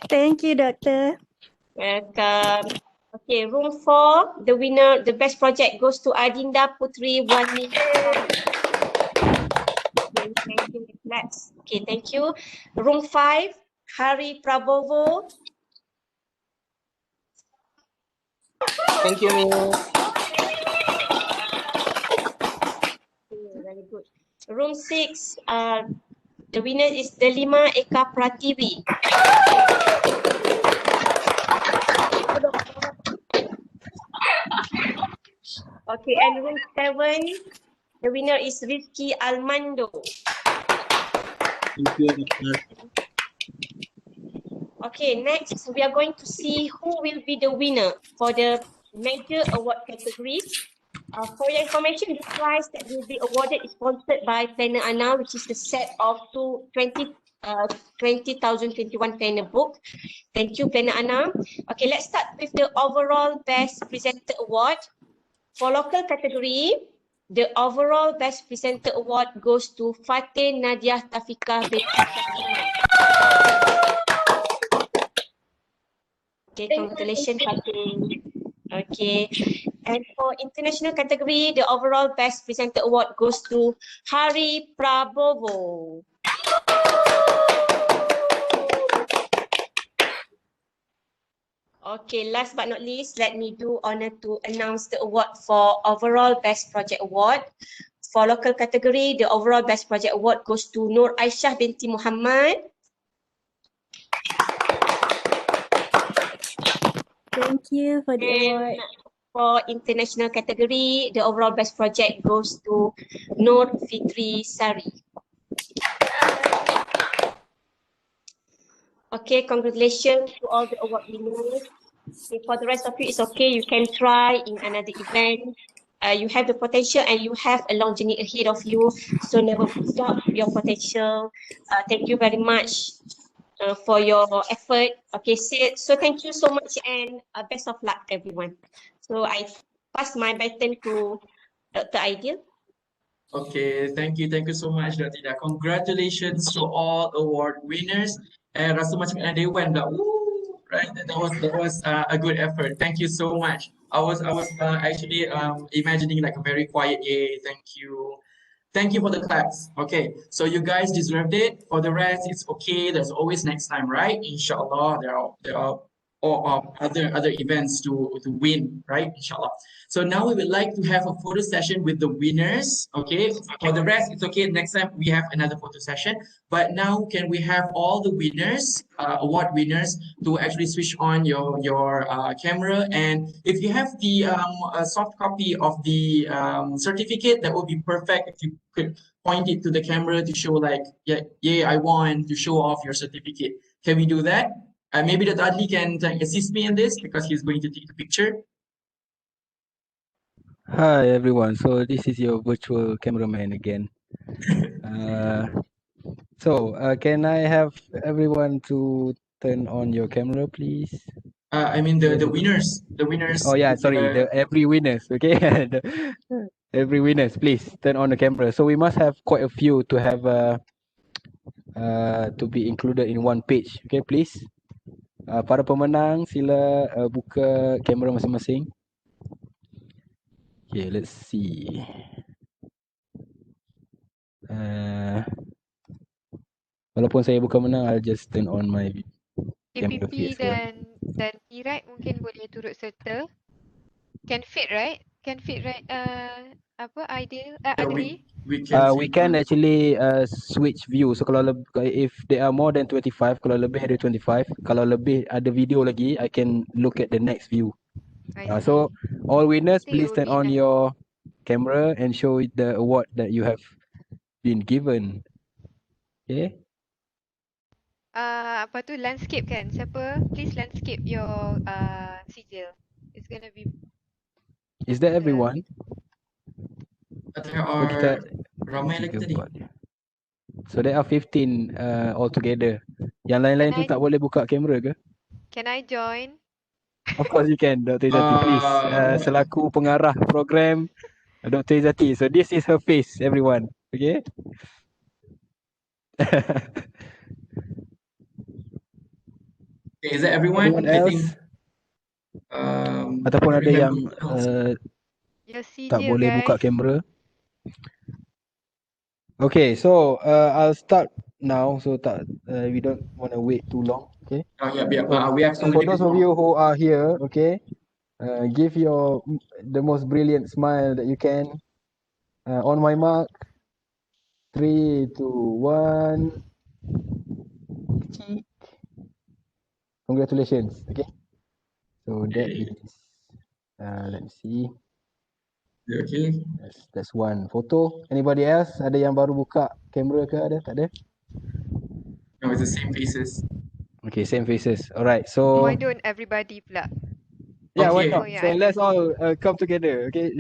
Thank you, Doctor. Welcome. Okay, room 4, the winner, the best project goes to Adinda Putri Wani. Okay, thank you. Let's. Okay, thank you. Room 5, Hari Prabowo. Thank you, Miss. Okay, very good. Room 6, the winner is Delima Eka Prativi. Okay, and room 7, the winner is Rizky Almando. Thank you, Doctor. Okay, next we are going to see who will be the winner for the major award categories. For your information, the prize that will be awarded is sponsored by Planner Ana, which is the set of 20,021 planner book. Thank you, Planner Ana. Okay, let's start with the overall best presenter award. For local category, the overall best presenter award goes to Fateh Nadia Tafika binti Fatimah. Okay, congratulations, Fateh. Okay, and for international category, the overall best presenter award goes to Hari Prabowo. Okay, last but not least, let me do honor to announce the award for overall best project award. For local category, the overall best project award goes to Nur Aisyah binti Muhammad. Thank you for the award. For international category, the overall best project goes to Nur Fitri Sari. Okay, congratulations to all the award winners. Okay, for the rest of you, it's okay. You can try in another event. You have the potential and you have a long journey ahead of you. So never stop your potential. Thank you very much for your effort. Okay, so thank you so much and best of luck, everyone. So I pass my baton to Dr. Aidil. Okay, thank you so much, Dr. Congratulations to all award winners. Rasa macam ada dewan dah. Woo, right? That was a good effort. Thank you so much. I was actually imagining like a very quiet yay. Thank you. Thank you for the claps. Okay, so you guys deserved it. For the rest, it's okay. There's always next time, right? Inshallah, there are or other events to win, right? Inshallah. So now we would like to have a photo session with the winners. Okay, for the rest, it's okay. Next time we have another photo session. But now, can we have all the winners, award winners, to actually switch on your camera? And if you have the soft copy of the certificate, that would be perfect. If you could point it to the camera to show like, yeah, I won, to show off your certificate. Can we do that? Maybe the Adli can assist me in this because he's going to take the picture. Hi everyone. So this is your virtual cameraman again. Can I have everyone to turn on your camera, please? I mean the winners. The winners. Oh yeah, sorry. The every winners. Okay, every winners, please turn on the camera. So we must have quite a few to have to be included in one page. Okay, please. Para pemenang sila buka kamera masing-masing. Okay, let's see. Walaupun saya bukan menang, I'll just turn on my camera feed KPP as well. dan Irad mungkin boleh turut serta. Can fit right? Can fit right? Apa Ideal? Adli? We can actually switch view. So kalau if there are more than 25, kalau lebih dari 25, kalau lebih ada video lagi, I can look at the next view. So all winners, please turn on your camera and show the award that you have been given. Okay. Apa tu landscape kan? Siapa? Please landscape your sijil. It's gonna be. Is that everyone? There are ramai lagi tadi. So there are 15 altogether. Yang lain-lain tu tak boleh buka kamera ke? Can I join? Of course you can, Dr. Izzati. Please, selaku pengarah program Dr. Izzati. So this is her face, everyone. Okay? Okay, is that everyone? Anyone I else? think. Ataupun ada yang tak boleh buka kamera. Okay, so I'll start now. So we don't want to wait too long. Okay. We have so for those of you who are here, okay, give the most brilliant smile that you can. On my mark, 3, 2, 1. Congratulations. Okay. So that is, let me see. Okay. That's one photo. Anybody else? Ada yang baru buka kamera ke? Ada? Tak ada? No, it's the same faces. Okay, same faces. Alright, so. Why don't everybody pula? Yeah, why Okay. not? So let's all come together. Okay.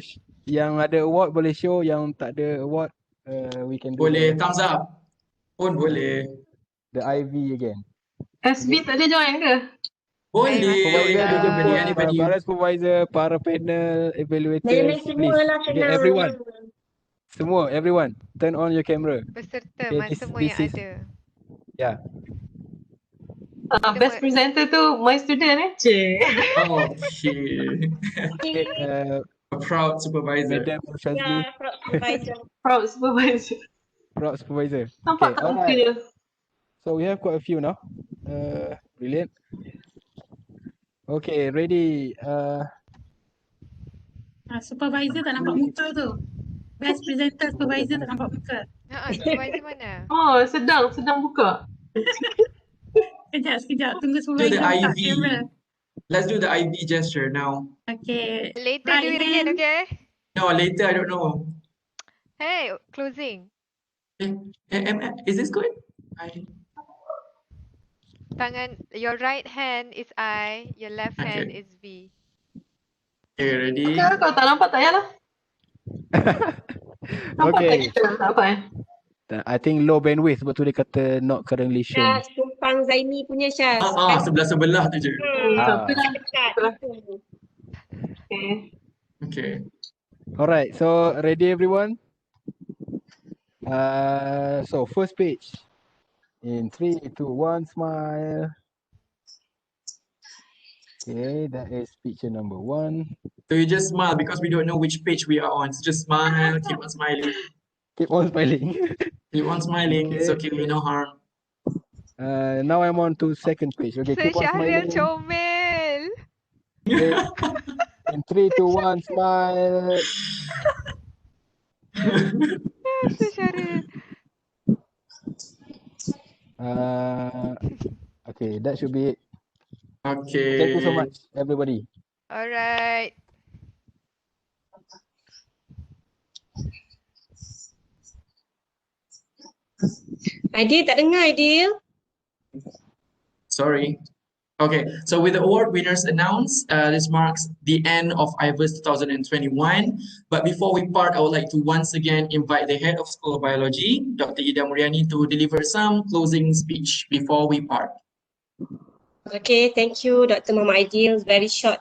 Yang ada award boleh show, yang tak ada award, we can do. Boleh thumbs up. Pun boleh. The IV again. SB tak ada join ke? Boleh. Anybody. Para supervisor, para panel, evaluators, please. Okay, everyone. Semua, everyone. Turn on your camera. Peserta, semua yang ada. Yeah. Best presenter tu my student Cik. Oh, shit. A proud supervisor. Madam Shazli. Proud supervisor. Proud supervisor. Nampak tak muka dia? So we have quite a few now. Brilliant. Okay, ready. Supervisor tak nampak muka tu. Best presenter supervisor tak nampak muka. Supervisor mana? Oh, sedang buka. Sekejap. Tunggu supervisor buka kamera. Let's do the IV gesture now. Okay. Later do it again, okay? No, later, I don't know. Hey, closing. Is this good? Tangan, your right hand is I, your left hand is V. Okay, ready? Okay, kalau tak nampak tak payahlah. Nampak tak kita? Tak apa I think low bandwidth sebab tu dia kata not currently shown. Tumpang Zaini punya Syaz. Sebelah-sebelah tu je. Okay. Alright, so ready everyone? So first page. In 3, 2, 1, smile. Okay, that is picture number 1. So you just smile because we don't know which page we are on. So just smile, keep on smiling. Keep on smiling. Keep on smiling. Okay. It's okay, no harm. Now I'm on to second page. Okay, keep on smiling. Comel. Okay. In 3, 2, 1, smile. Okay, that should be it. Okay. Thank you so much, everybody. Alright. Adil tak dengar, Adil. Sorry. Okay, so with the award winners announced, this marks the end of IVUS 2021. But before we part, I would like to once again invite the Head of School of Biology, Dr. Ida Muriani, to deliver some closing speech before we part. Okay, thank you, Dr. Mama Adil. Very short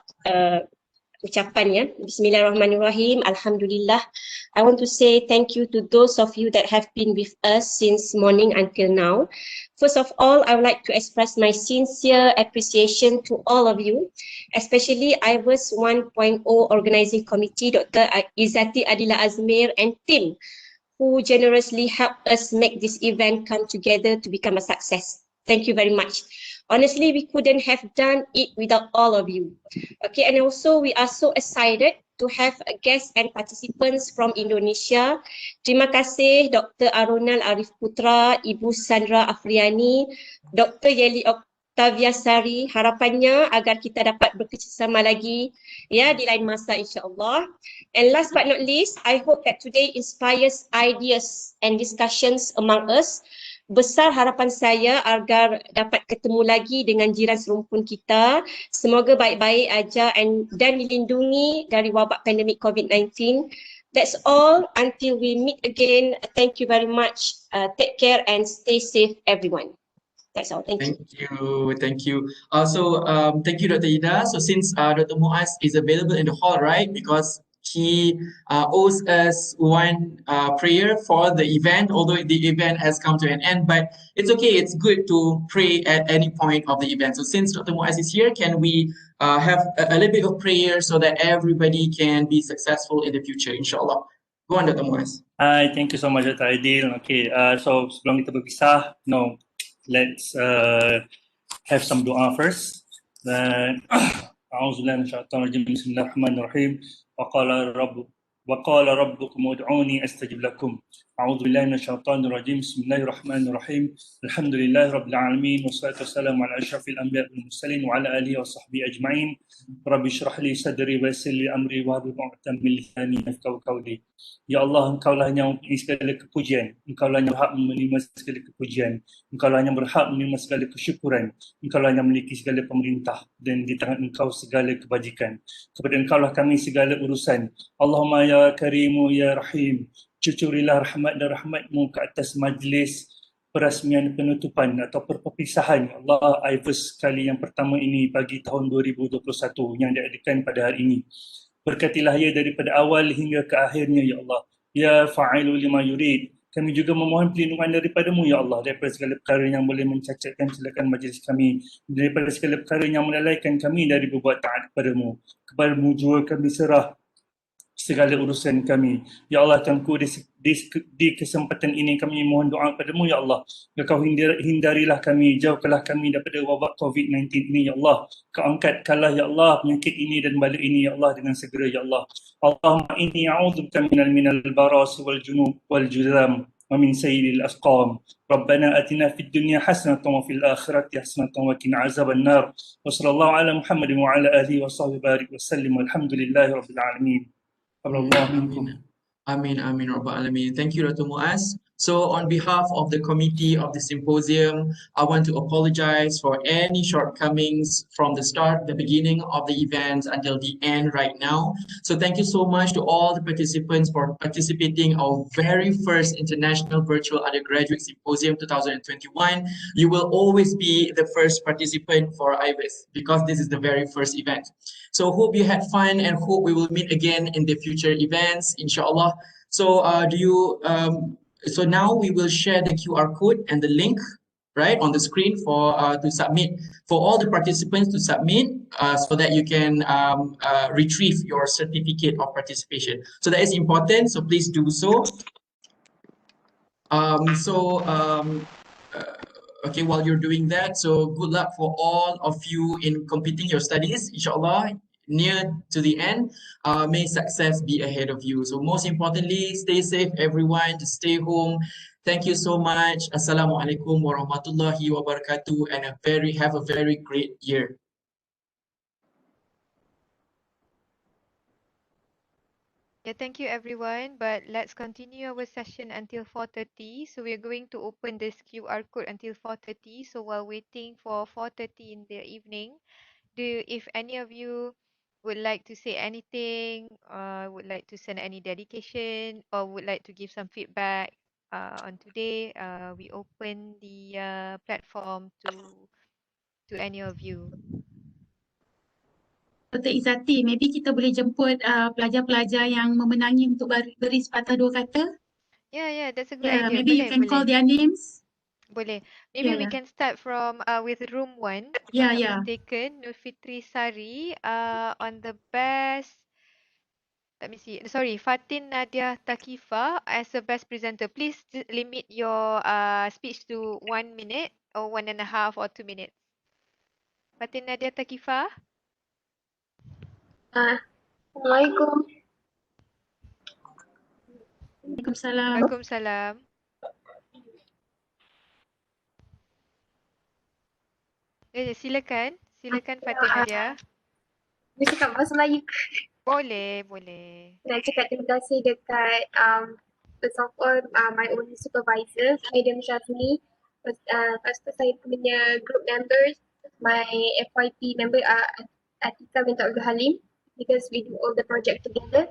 ucapan ya. Bismillahirrahmanirrahim. Alhamdulillah. I want to say thank you to those of you that have been with us since morning until now. First of all, I would like to express my sincere appreciation to all of you, especially IVUS 1.0 Organizing Committee, Dr. Izzati Adila Azmir and team who generously helped us make this event come together to become a success. Thank you very much. Honestly, we couldn't have done it without all of you. Okay, and also we are so excited to have guests and participants from Indonesia. Terima kasih Dr. Aronal Arif Putra, Ibu Sandra Afriani, Dr. Yeli Octavia Sari. Harapannya agar kita dapat bekerjasama lagi ya di lain masa insya-Allah. And last but not least, I hope that today inspires ideas and discussions among us. Besar harapan saya agar dapat ketemu lagi dengan jiran serumpun kita. Semoga baik-baik aja dan dilindungi dari wabak pandemik COVID-19. That's all. Until we meet again, thank you very much. Take care and stay safe, everyone. That's all. Thank you. Thank you. Thank you, Dr. Ida. So since Dr. Muadz is available in the hall, right? Because he owes us one prayer for the event, although the event has come to an end, but it's okay. It's good to pray at any point of the event. So since Dr. Muadz is here, can we have a little bit of prayer so that everybody can be successful in the future, inshallah. Go on, Dr. Muadz. Hi, thank you so much, Dr. Adil. Okay, so sebelum kita berpisah, let's have some dua first. Then, A'udzubillahi minasyaitonirrajim. Bismillahirrahmanirrahim. وقال ربكم ادعوني استجب لكم. أعوذ بالله من الشيطان الرجيم. بسم الله الرحمن الرحيم. الحمد لله رب العالمين والصلاة والسلام على أشرف الأنبياء والمرسلين وعلى آله وصحبه أجمعين. رب اشرح لي صدري ويسر لي أمري واحلل عقدة من لساني يفقهوا قولي. Ya Allah, Engkaulah yang mempunyai segala kepujian. Engkaulah yang berhak menerima segala kepujian. Engkaulah yang berhak menerima segala kesyukuran. Engkaulah yang memiliki segala pemerintah dan di tangan Engkau segala kebajikan. Kepada Engkaulah kami segala urusan. Allahumma ya Karimu ya Rahim. Cucurilah rahmat dan rahmatmu ke atas majlis perasmian penutupan atau perpisahan Allah IVUS kali yang pertama ini pagi tahun 2021 yang diadakan pada hari ini. Berkatilah ia daripada awal hingga ke akhirnya ya Allah. Ya fa'ilu lima yurid. Kami juga memohon perlindungan daripadamu ya Allah daripada segala perkara yang boleh mencacatkan silakan majlis kami, daripada segala perkara yang melalaikan kami dari berbuat taat kepadamu. Kepadamu juga kami serah segala urusan kami. Ya Allah, Tuanku, di kesempatan ini kami mohon doa padamu ya Allah. Kau hindarilah kami, jauhkanlah kami daripada wabak COVID-19 ini ya Allah. Kau angkatkanlah ya Allah penyakit ini dan bala ini ya Allah dengan segera ya Allah. Allahumma inni a'udzubika minal baras wal junub wal juzam wa min sayyidil asqam. Rabbana atina fid dunya hasanatan wa fil akhirati hasanatan wa qina azaban nar. Wa sallallahu ala Muhammadin wa ala alihi wa sahbihi barik wa sallim walhamdulillahi rabbil alamin. Amin, amin, Rabbal Alamin. Thank you, Dr. Muadz. So on behalf of the committee of the symposium, I want to apologize for any shortcomings from the start, the beginning of the event until the end right now. So thank you so much to all the participants for participating our very first International Virtual Undergraduate Symposium 2021. You will always be the first participant for IVUS because this is the very first event. So hope you had fun and hope we will meet again in the future events, inshallah. So so now we will share the QR code and the link right on the screen for to submit for all the participants to submit so that you can retrieve your certificate of participation. So that is important. So please do so. Okay, while you're doing that, so good luck for all of you in completing your studies, inshallah. Near to the end, may success be ahead of you. So most importantly, stay safe everyone, just stay home. Thank you so much. Assalamualaikum warahmatullahi wabarakatuh and have a very great year. Yeah, thank you everyone, but let's continue our session until 4:30. So we're going to open this QR code until 4:30. So while waiting for 4:30 in the evening, if any of you would like to say anything, would like to send any dedication, or would like to give some feedback on today, we open the platform to any of you. Dr. Izzati, maybe kita boleh jemput pelajar-pelajar yang memenangi untuk beri sepatah dua kata. Yeah, that's a good Yeah, idea. maybe you can call their names. Boleh. Maybe we Yeah. can start from with room 1. If Yeah, I'm not yeah. mistaken, Nur Fitri Sari on the best. Let me see. Sorry, Fatin Nadia Takifa as the best presenter. Please limit your speech to 1 minute or 1.5 or 2 minutes. Fatin Nadia Takifa. Assalamualaikum. Waalaikumsalam. Waalaikumsalam. Silakan Fatin Nadia. Boleh cakap bahasa Melayu? Boleh. Nak cakap terima kasih dekat first of all my own supervisor, Madam Shafni. Lepas tu saya punya group members, my FYP member Atika binti Abdul Halim, because we do all the project together.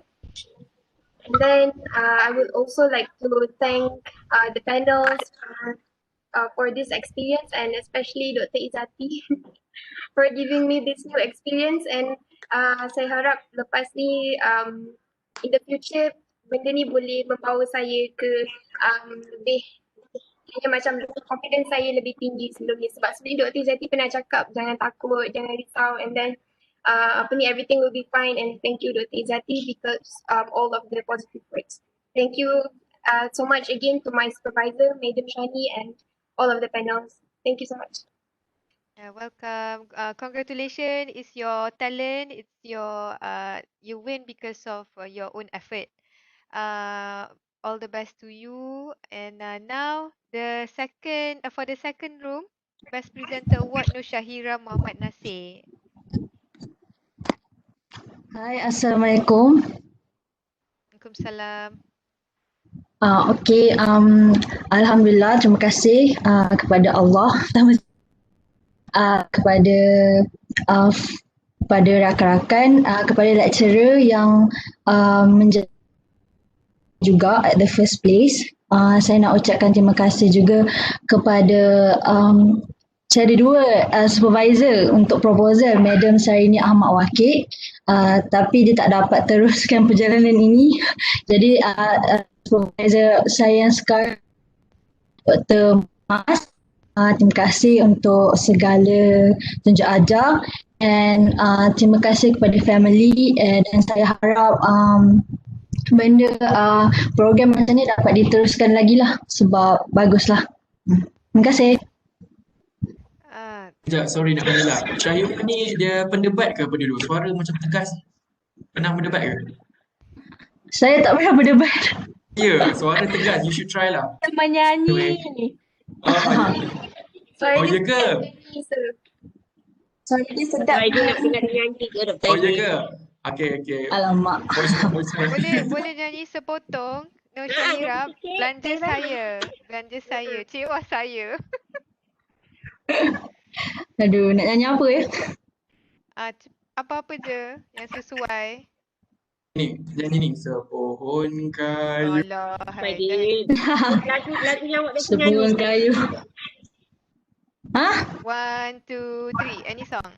And then I would also like to thank the panels for this experience, and especially Dr. Izzati for giving me this new experience. And saya harap lepas ni in the future benda ni boleh membawa saya ke lebih macam confidence saya lebih tinggi sebelum ni, sebab sebenarnya Dr. Izzati pernah cakap jangan takut, jangan risau, and then everything will be fine. And thank you Dr. Izzati because all of the positive words. Thank you so much again to my supervisor, Madam Shani, and all of the panels. Thank you so much. Welcome. Congratulations. It's your talent. It's your you win because of your own effort. All the best to you. And now the second for the second room, Best Presenter Award Nur Syahira Muhammad Nasir. Hai, Assalamualaikum. Waalaikumsalam. Okey, Alhamdulillah, terima kasih kepada Allah, kepada rakan-rakan, kepada lecturer yang menjadi juga at the first place. Saya nak ucapkan terima kasih juga kepada saya ada dua supervisor untuk proposal, Madam Sarini Ahmad Wakil, tapi dia tak dapat teruskan perjalanan ini. Jadi supervisor saya yang sekarang, Dr. Muadz, terima kasih untuk segala tunjuk ajar, and terima kasih kepada family, dan saya harap benda program macam ni dapat diteruskan lagi lah, sebab baguslah. Terima kasih. Sekejap, sorry nak mengelak. Syahir ni dia pendebat ke apa dulu? Suara macam tegas. Pernah berdebat ke? Saya tak pernah berdebat. Ya, suara tegas. You should try lah. Menyanyi. Oh, ya ke? Suara dia sedap. Dia nak dengar nyanyi ke Dr. Oh, ya ke? Okay. Alamak. Boleh nyanyi sepotong. Nur Syahira, belanja saya. Cewa saya. Aduh, nak nyanyi apa ya? Apa-apa je yang sesuai. Ni, nyanyi ni. Sepohon kayu. Alah, Lagu yang awak dah nyanyi. Sepohon kayu. 1, 2, 3. Any song?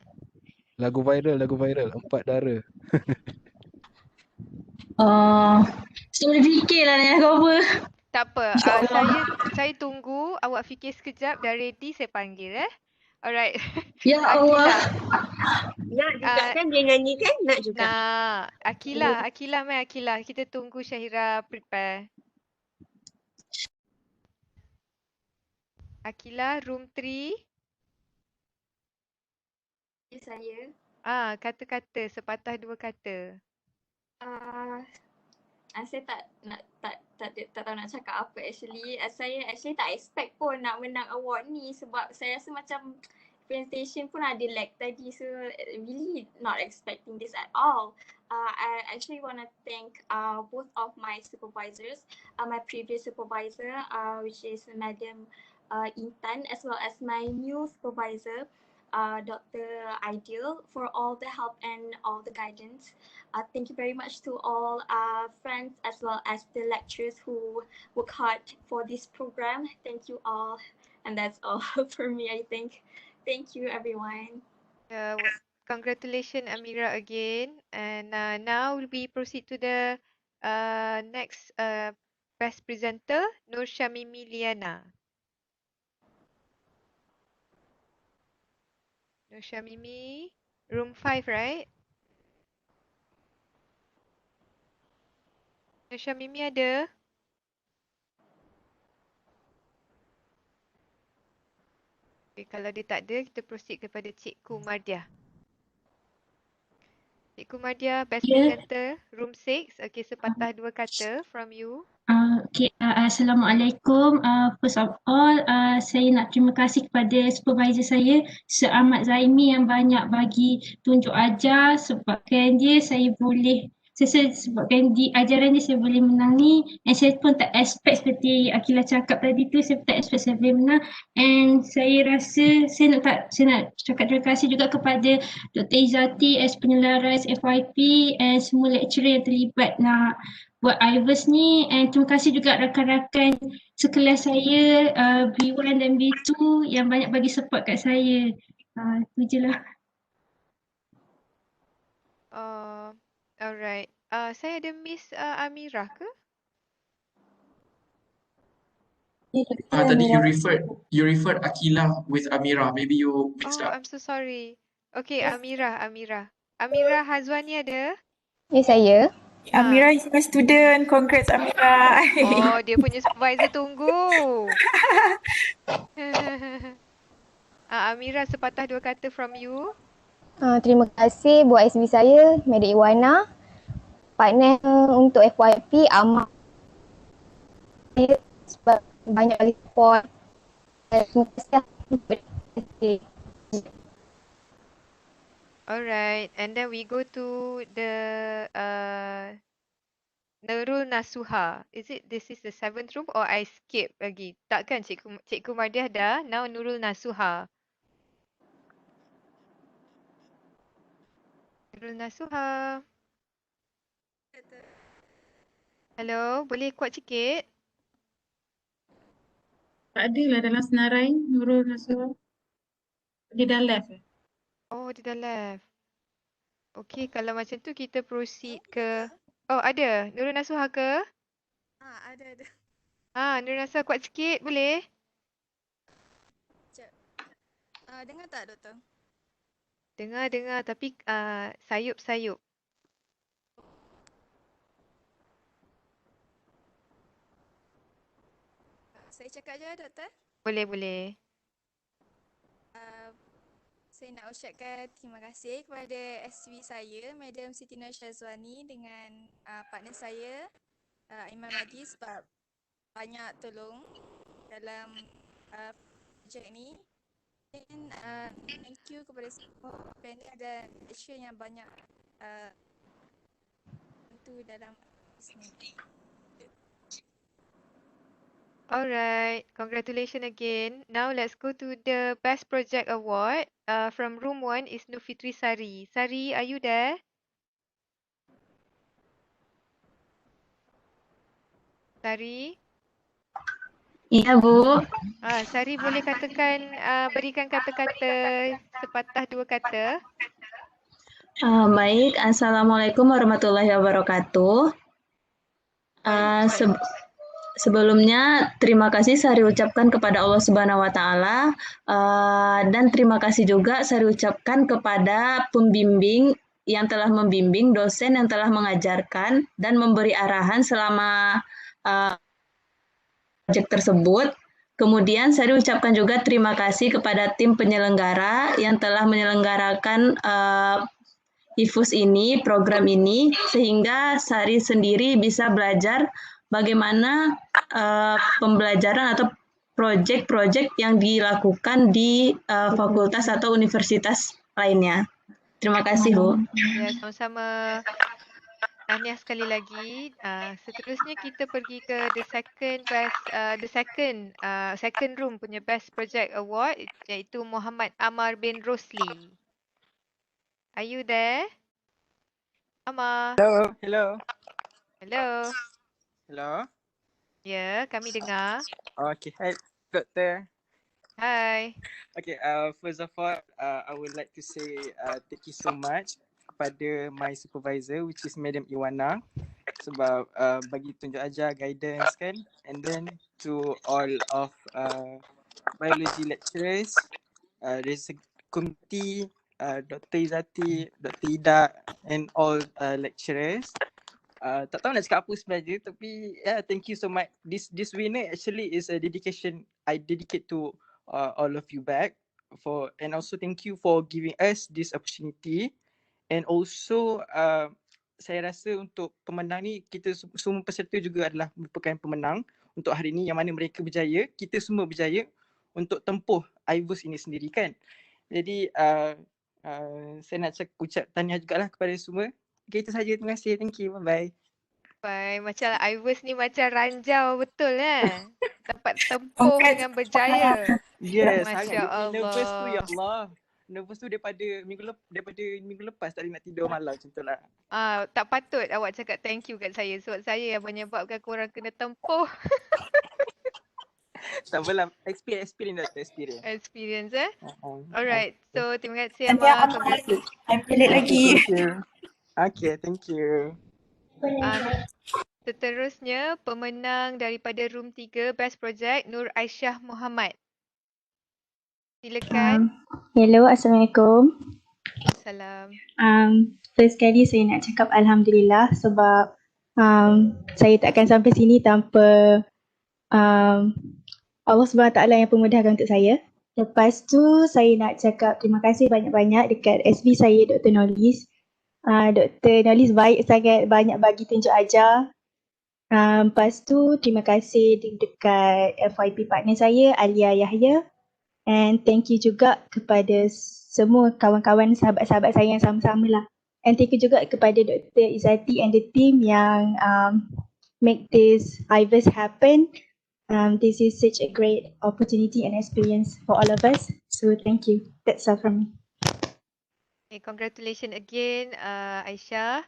Lagu viral, 4 darah. Saya boleh fikirlah nak nyanyi apa. Tak apa. Saya tunggu. Awak fikir sekejap. Dah ready, saya panggil. Alright. Ya Allah. Nak juga kan dia nyanyi kan? Nak juga. Akilah. Kita tunggu Syahira prepare. Akilah, room 3. Saya. Kata-kata, sepatah dua kata. Saya tak tahu nak cakap apa actually. Saya actually tak expect pun nak menang award ni, sebab saya rasa macam presentation pun ada lag tadi, so really not expecting this at all. I actually want to thank both of my supervisors, my previous supervisor which is Madam Intan, as well as my new supervisor Dr. Ideal, for all the help and all the guidance. Thank you very much to all friends as well as the lecturers who work hard for this program. Thank you all, and that's all for me, I think. Thank you everyone. congratulations Amira again. And now we proceed to the next best presenter, Nur Syamimi Liana. Nur Syamimi, room 5, right? Nur Syamimi ada? Okay, kalau dia tak ada, kita proceed kepada Cikgu Mardiah. Cikgu Mardiah, best presenter, room 6. Okay, sepatah dua kata from you. Assalamualaikum. First of all, saya nak terima kasih kepada supervisor saya, Sir Ahmad Zaimi yang banyak bagi tunjuk ajar sebabkan dia saya boleh sebabkan di ajaran dia saya boleh menang ni, and saya pun tak expect seperti Akilah cakap tadi tu, saya tak expect saya boleh menang, and saya rasa saya nak cakap terima kasih juga kepada Dr. Izzati as penyelaras FYP and semua lecturer yang terlibat nak buat IVUS ni, and terima kasih juga rakan-rakan sekelas saya B1 dan B2 yang banyak bagi support kat saya. Itu je lah. Alright. Saya ada Miss Amirah ke? Tadi you referred Akilah with Amira. Maybe you mixed up. I'm so sorry. Okay, Amirah. Amirah Hazwani ada? Ya, saya. Amira is my student. Congrats Amira. Oh, dia punya supervisor tunggu. Amirah, sepatah dua kata from you. Terima kasih buat SB saya, Madam Iwana. Partner untuk FYP, Ahmad. Sebab banyak kali support. Terima kasih. Alright, and then we go to the Nurul Nasuha. This is the 7th room or I skip lagi? Takkan Cikgu Mardiah dah? Now Nurul Nasuha. Nurul Nasuha. Hello, boleh kuat sikit? Tak ada lah dalam senarai Nurul Nasuha. Dia dah left. Oh, dia dah left. Okay, kalau macam tu kita proceed ke... Oh, ada. Nurul Nasuha ke? Ada. Nurul Nasuha kuat sikit, boleh? Sekejap. Dengar tak, Doktor? Dengar, tapi sayup-sayup. Saya cakap je, Doktor? Boleh. Saya nak ucapkan terima kasih kepada SB saya, Madam Siti Nur Syazwani dengan partner saya, Imam Aziz, sebab banyak tolong dalam projek ni. Dan thank you kepada semua panel dan lecturer yang banyak bantu dalam ini. Alright, congratulations again. Now let's go to the Best Project Award. From room 1 is Nufitri Sari. Sari, are you there? Sari? Ya, Bu. Sari boleh katakan, berikan kata-kata sepatah dua kata. Baik, Assalamualaikum warahmatullahi wabarakatuh. Sebelumnya, terima kasih Sari ucapkan kepada Allah Subhanahu wa Ta'ala, dan terima kasih juga Sari ucapkan kepada pembimbing yang telah membimbing, dosen yang telah mengajarkan dan memberi arahan selama proyek tersebut. Kemudian Sari ucapkan juga terima kasih kepada tim penyelenggara yang telah menyelenggarakan IVUS ini, program ini, sehingga Sari sendiri bisa belajar bagaimana pembelajaran atau proyek-proyek yang dilakukan di fakultas atau universitas lainnya. Terima kasih, Bu. Ya, sama-sama. Tahniah sekali lagi. Seterusnya kita pergi ke second room punya Best Project Award, iaitu Muhammad Amar bin Rosli. Are you there? Amar. Hello. Ya, kami dengar. Okay, hai Doktor. Hai. Okay, first of all, I would like to say thank you so much kepada my supervisor, which is Madam Iwana, sebab bagi tunjuk ajar guidance kan, and then to all of biology lecturers, there's a committee, Dr. Izati, Dr. Ida, and all lecturers. Tak tahu nak cakap apa sebenarnya, tapi yeah, thank you so much. This winner actually is a dedication I dedicate to all of you back for, and also thank you for giving us this opportunity. And also saya rasa untuk pemenang ni, kita semua peserta juga adalah merupakan pemenang untuk hari ni, yang mana mereka berjaya, kita semua berjaya untuk tempuh IVUS ini sendiri kan. Jadi saya nak ucap tahniah jugalah kepada semua. Okay, itu saja. Terima kasih. Thank you. Bye-bye. Bye. Macam IVUS ni macam ranjau betul dapat tempuh dengan berjaya. Yes, Masya sangat nervous tu, ya Allah. Allah. Nervous tu daripada minggu lepas tak boleh nak tidur malam macam tu lah. Tak patut awak cakap thank you kat saya sebab saya yang menyebabkan korang kena tempuh. Tak apalah, experience. Experience Alright, so terima kasih Ahmad. I'm pelik lagi. Thank you. Okay, thank you. Seterusnya pemenang daripada room 3 Best Project Nur Aisyah Muhammad. Silakan. Hello, Assalamualaikum. Salam. First kali saya nak cakap Alhamdulillah sebab saya takkan sampai sini tanpa Allah SWT yang pemudahkan untuk saya. Lepas tu saya nak cakap terima kasih banyak-banyak dekat SB saya Dr. Nolis. Dr. Nolis baik sangat, banyak bagi tunjuk ajar. Lepas tu terima kasih dekat FYP partner saya Alia Yahya. And thank you juga kepada semua kawan-kawan, sahabat-sahabat saya yang sama-sama lah. And thank you juga kepada Dr. Izati and the team yang make this IVUS happen. This is such a great opportunity and experience for all of us. So thank you. That's all from me. Okay, congratulations again Aisyah.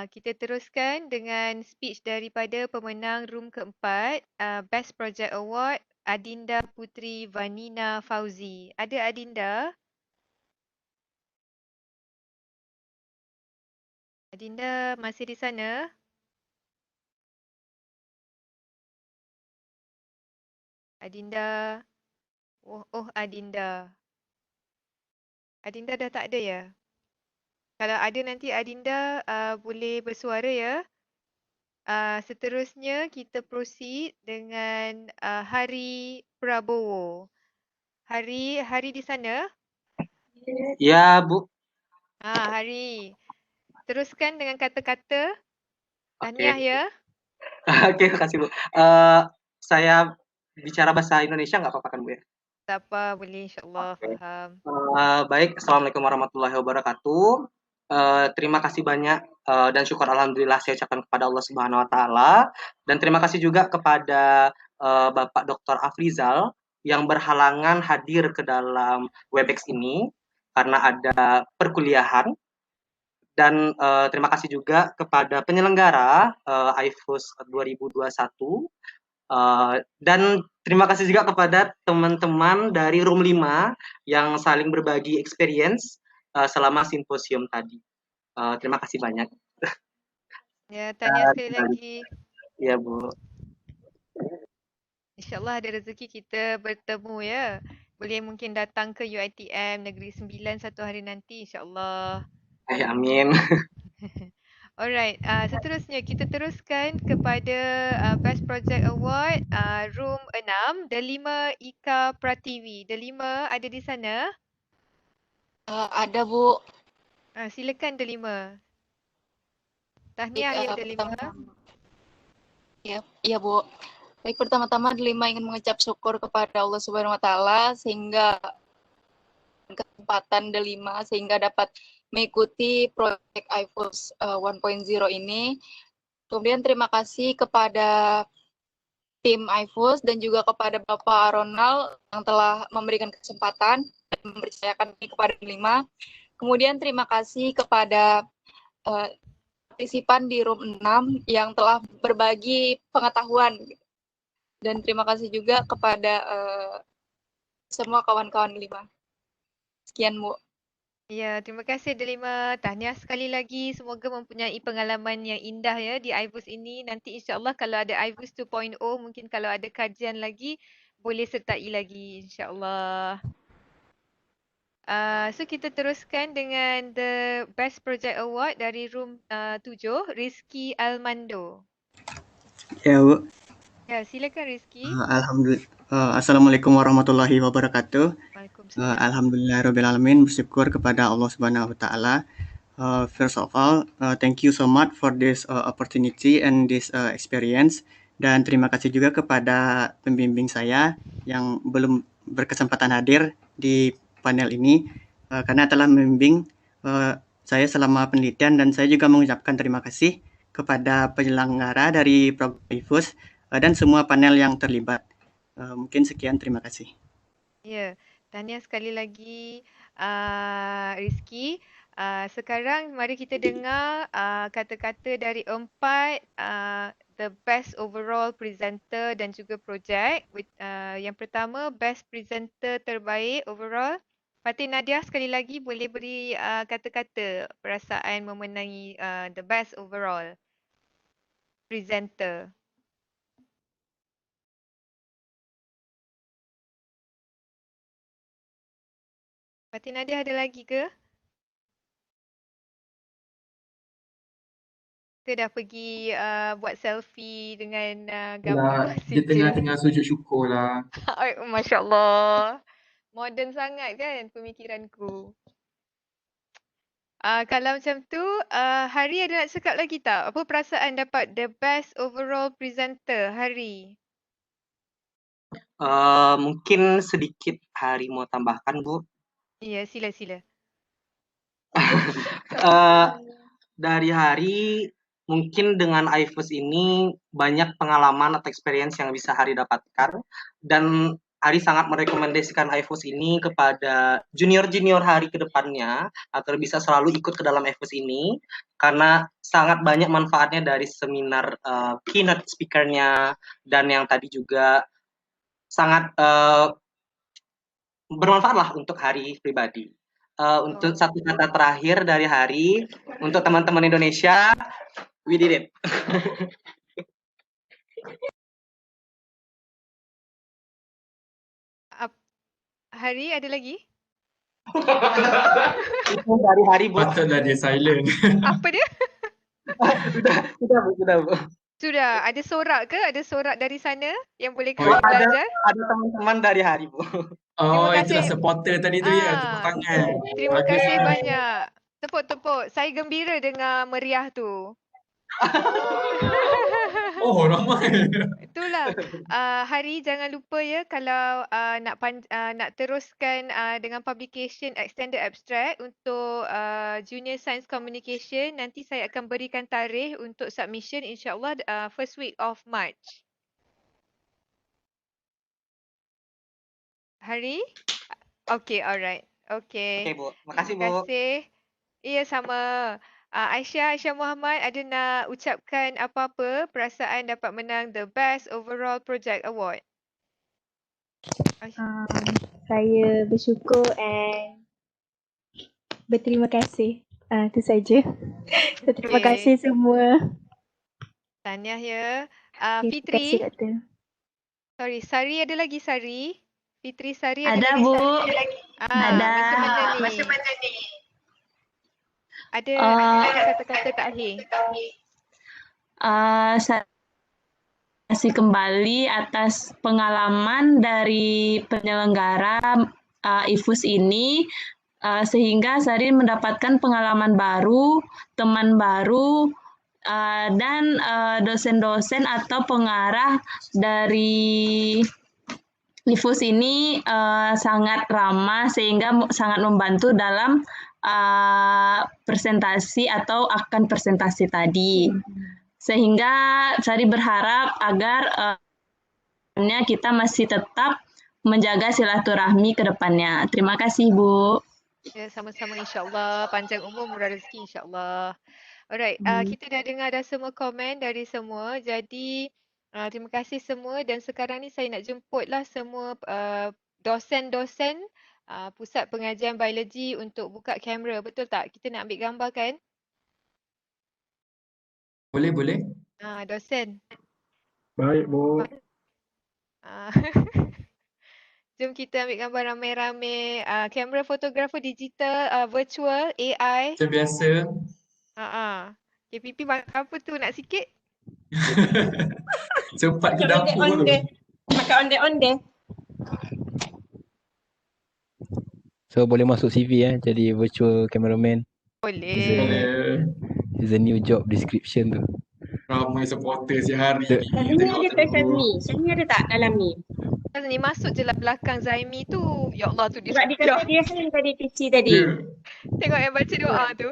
Kita teruskan dengan speech daripada pemenang room keempat Best Project Award Adinda Putri Vanina Fauzi. Ada Adinda? Adinda masih di sana? Adinda. Oh Adinda. Adinda dah tak ada ya? Kalau ada nanti Adinda boleh bersuara ya. Seterusnya kita proceed dengan Hari Prabowo. Hari di sana? Ya, Bu. Hari. Teruskan dengan kata-kata. Tahniah ya. Oke, makasih Bu. Saya bicara bahasa Indonesia nggak apa-apa kan Bu ya? Tak apa, boleh insyaAllah, faham. Baik, Assalamualaikum warahmatullahi wabarakatuh. Terima kasih banyak dan syukur alhamdulillah saya ucapkan kepada Allah Subhanahu wa taala, dan terima kasih juga kepada Bapak Dr. Afrizal yang berhalangan hadir ke dalam Webex ini karena ada perkuliahan. Dan terima kasih juga kepada penyelenggara IVUS 2021. Dan terima kasih juga kepada teman-teman dari room 5 yang saling berbagi experience selama simposium tadi. Terima kasih banyak. Ya, tahniah sekali lagi. Ya, Bu. InsyaAllah ada rezeki kita bertemu ya. Boleh mungkin datang ke UiTM Negeri Sembilan satu hari nanti insyaAllah. Amin. Alright, seterusnya kita teruskan kepada Best Project Award Room 6, Delima Ika Pratiwi. Delima ada di sana? Ada Bu. Silakan Delima. Tahniah ya Delima. Ya Bu. Baik, pertama-tama Delima ingin mengucap syukur kepada Allah Subhanahu wa taala sehingga kesempatan Delima sehingga dapat mengikuti proyek IVUS 1.0 ini. Kemudian terima kasih kepada tim IVUS dan juga kepada Bapak Ronald yang telah memberikan kesempatan dan mempercayakan ini kepada Delima. Kemudian terima kasih kepada partisipan di room 6 yang telah berbagi pengetahuan. Dan terima kasih juga kepada semua kawan-kawan Delima. Sekian, Bu. Ya, terima kasih Delima. Tahniah sekali lagi. Semoga mempunyai pengalaman yang indah ya di IVUS ini. Nanti insyaAllah kalau ada IVUS 2.0, mungkin kalau ada kajian lagi, boleh sertai lagi insyaAllah. So kita teruskan dengan the Best Project Award dari room 7, Rizky Almando. Ya, Bu. Ya, silakan Rizky. Alhamdulillah. Assalamualaikum warahmatullahi wabarakatuh. Waalaikumsalam. Alhamdulillahirrahmanirrahim. Bersyukur kepada Allah Subhanahu wa Ta'ala. First of all, thank you so much for this opportunity and this experience. Dan terima kasih juga kepada pembimbing saya yang belum berkesempatan hadir di panel ini karena telah membimbing saya selama penelitian, dan saya juga mengucapkan terima kasih kepada penyelenggara dari program IVUS dan semua panel yang terlibat. Mungkin sekian, terima kasih. Ya, tahniah sekali lagi Rizky. Sekarang mari kita dengar kata-kata dari 4 the best overall presenter dan juga project. Yang pertama, best presenter terbaik overall. Fatih Nadia, sekali lagi boleh beri kata-kata perasaan memenangi the best overall presenter. Fatih Nadia ada lagi ke? Kita dah pergi buat selfie dengan gambar Lah, dia messenger. tengah sujud syukur lah. Masya Allah. Modern sangat kan pemikiranku. Kalau macam tu, Hari ada nak cakap lagi tak? Apa perasaan dapat the best overall presenter, Hari? Mungkin sedikit Hari mau tambahkan, Bu. Ya, sila. Dari Hari, mungkin dengan IVUS ini banyak pengalaman atau experience yang bisa Hari dapatkan, dan Hari sangat merekomendasikan IVUS ini kepada junior-junior Hari ke depannya agar bisa selalu ikut ke dalam IVUS ini karena sangat banyak manfaatnya dari seminar keynote speaker-nya, dan yang tadi juga sangat bermanfaat lah untuk Hari pribadi. Untuk satu kata terakhir dari Hari, untuk teman-teman Indonesia, we did it. Hari ada lagi? Itu dari Hari, Bu. Patutlah dia silent. Apa dia? Sudah, Bu. Sudah, ada sorak ke? Ada sorak dari sana yang boleh kami Oh, belajar? ada teman-teman dari Hari, Bu. Oh, Terima itulah kasih. supporter tadi tu ya, tepuk tangan. Terima Bagus kasih ni. banyak. Tepuk-tepuk. Saya gembira dengar meriah tu. Oh, ramai. Itulah. Hari jangan lupa ya kalau nak teruskan dengan publication extended abstract untuk junior science communication, nanti saya akan berikan tarikh untuk submission insyaAllah first week of March. Hari? Okay, alright. Okay. Okay, Bu. Makasih, Bu. Terima kasih. Iya, sama. Aisyah Muhammad ada nak ucapkan apa-apa perasaan dapat menang the best overall project award? Saya bersyukur and berterima kasih. Itu saja. Terima kasih semua. Tahniah ya. Terima kasih, Fitri. Doktor. Sorry, Sari ada lagi Sari? Fitri Sari ada Ada, lagi? Bu. Ada. Ada. Macam mana ni? Ada kata-kata terakhir. Saya kasih kembali atas pengalaman dari penyelenggara IVUS ini sehingga saya mendapatkan pengalaman baru, teman baru, dan dosen-dosen atau pengarah dari IVUS ini sangat ramah sehingga sangat membantu dalam presentasi atau akan presentasi tadi. Sehingga saya berharap agar kita masih tetap menjaga silaturahmi ke depannya. Terima kasih, Bu. Ya, sama-sama insyaAllah. Panjang umur, murah rezeki insyaAllah. Alright, kita dah dengar dah semua komen dari semua. Jadi, terima kasih semua dan sekarang ni saya nak jemputlah semua dosen-dosen pusat pengajian biologi untuk buka kamera. Betul tak? Kita nak ambil gambar kan? Boleh. Dosen. Baik, Bu. Jom kita ambil gambar ramai-ramai. Kamera fotografer digital, virtual, AI. Macam biasa. KPP apa tu nak sikit? Sempat ke Pakai dapur tu. Pakai onde-onde. So boleh masuk CV jadi virtual cameraman. Boleh. Is a new job description tu. Ramai supporter sehari ni. Syazmi ada tak Syazmi? Syazmi ada tak dalam ni? Ni masuk je lah belakang Zaimi tu. Ya Allah tu dia. Sebab dia kata dia hang tadi PC tadi. Tengok yang baca doa tu.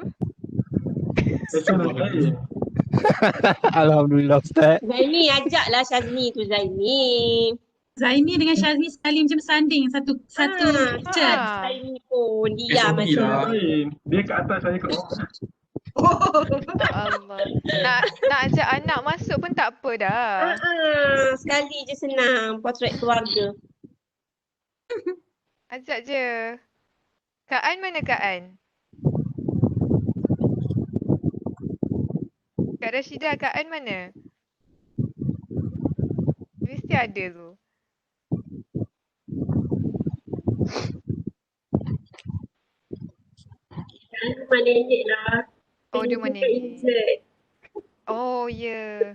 Alhamdulillah Ustaz. Zaimi ajaklah Syazmi tu Zaimi. Zaimi dengan Syazmi sekali macam sanding satu picture. Zaimi pun dia macam dia kat atas, saya kat bawah. Allah. Nak ajak anak masuk pun tak apa dah. Sekali je senang potret keluarga. Ajak je. Kak An mana Kak An? Kak Rashidah, Kak An mana? Mesti ada tu. Mana nenek lah. Oh, dia mana ni? Oh, ya.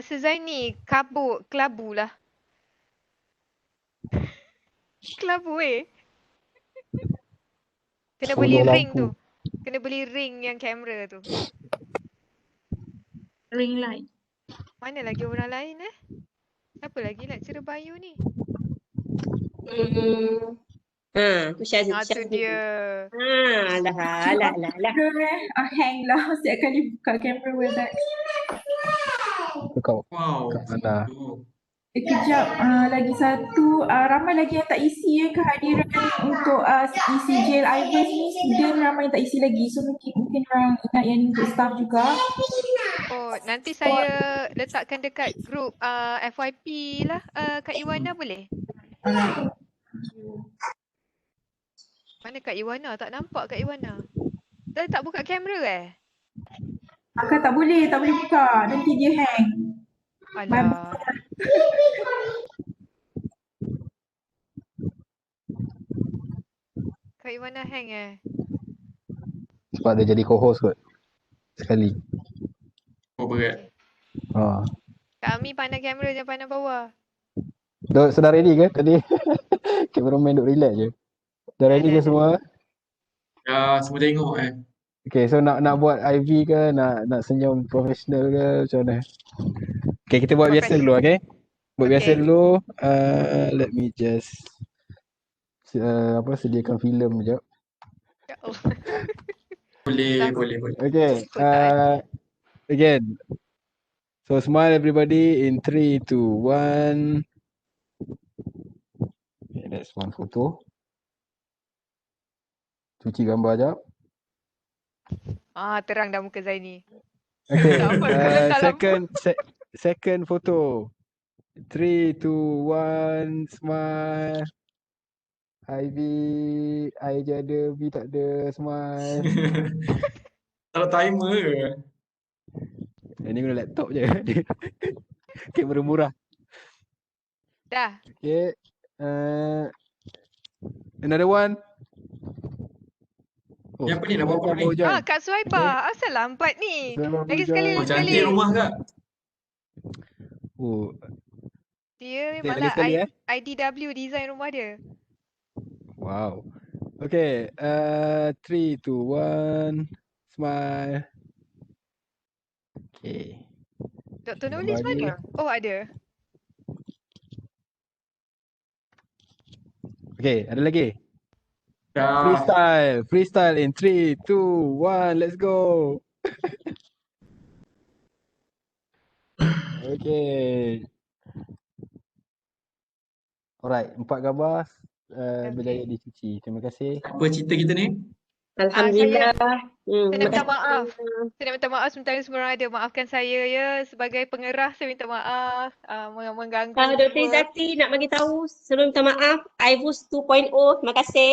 Sezaini, kelabu lah. Kelabu Kena beli ring tu. Kena beli ring yang kamera tu. Ring light. Mana lagi orang lain Siapa lagi lecturer bio ni? Tu Syazmi. Tu dia. Alah. Hang lah setiap kali buka kamera Webex. Wow. Mana? Kejap, lagi satu, ramai lagi yang tak isi kehadiran untuk isi jail IVUS ni. Student ramai yang tak isi lagi. So mungkin orang ingat yang ni untuk staff juga. Oh, nanti saya letakkan dekat grup FYP lah. Kak Iwana boleh? Mana Kak Iwana? Tak nampak Kak Iwana. Dah tak buka kamera Akak tak boleh buka. Nanti dia hang. Alah. Kak Iwana hang Sebab dia jadi co-host kot. Sekali. Oh, berat. Kak Ami pandang kamera jangan pandang bawah. Sudah ready ke tadi? Cameraman duk relax je. Dah ready ke semua? Ya, semua tengok Okay, so nak buat IV ke? Nak senyum profesional ke? Macam mana? Okay, kita buat biasa dulu, okay? Buat biasa dulu. Let me just sediakan filem sekejap. Ya Allah. Boleh. Okay. Again. So smile everybody in 3, 2, 1. Okay, that's one photo. Cuci gambar sekejap. Terang dah muka Zaini. Okay. Second photo. 3, 2, 1, smile. IV, I je ada, V tak ada, smile. Tak timer ke? Ini guna laptop je. Kamera murah. Dah. Okay. Another one. Yang apa ni nak buat ni? Kak Suhaibah. Asal lambat ni? Lagi sekali. Cantik rumah Kak. Dia memanglah IDW design rumah dia. Wow. Okay. 3, 2, 1. Smile. Okay. Dr. Nulis mana? Oh, ada. Okay, ada lagi? Ya. Freestyle in 3, 2, 1, let's go. Okay. Alright, 4 gambar berjaya dicuci. Terima kasih. Apa cerita kita ni? Alhamdulillah. Saya nak minta Terima maaf. kasih. Saya nak minta maaf sementara semua ada. Maafkan saya ya. Sebagai pengerah saya minta maaf. Mengganggu Dr. semua. Izzati nak bagi tahu sebelum minta maaf, IVUS 2.0. Terima kasih.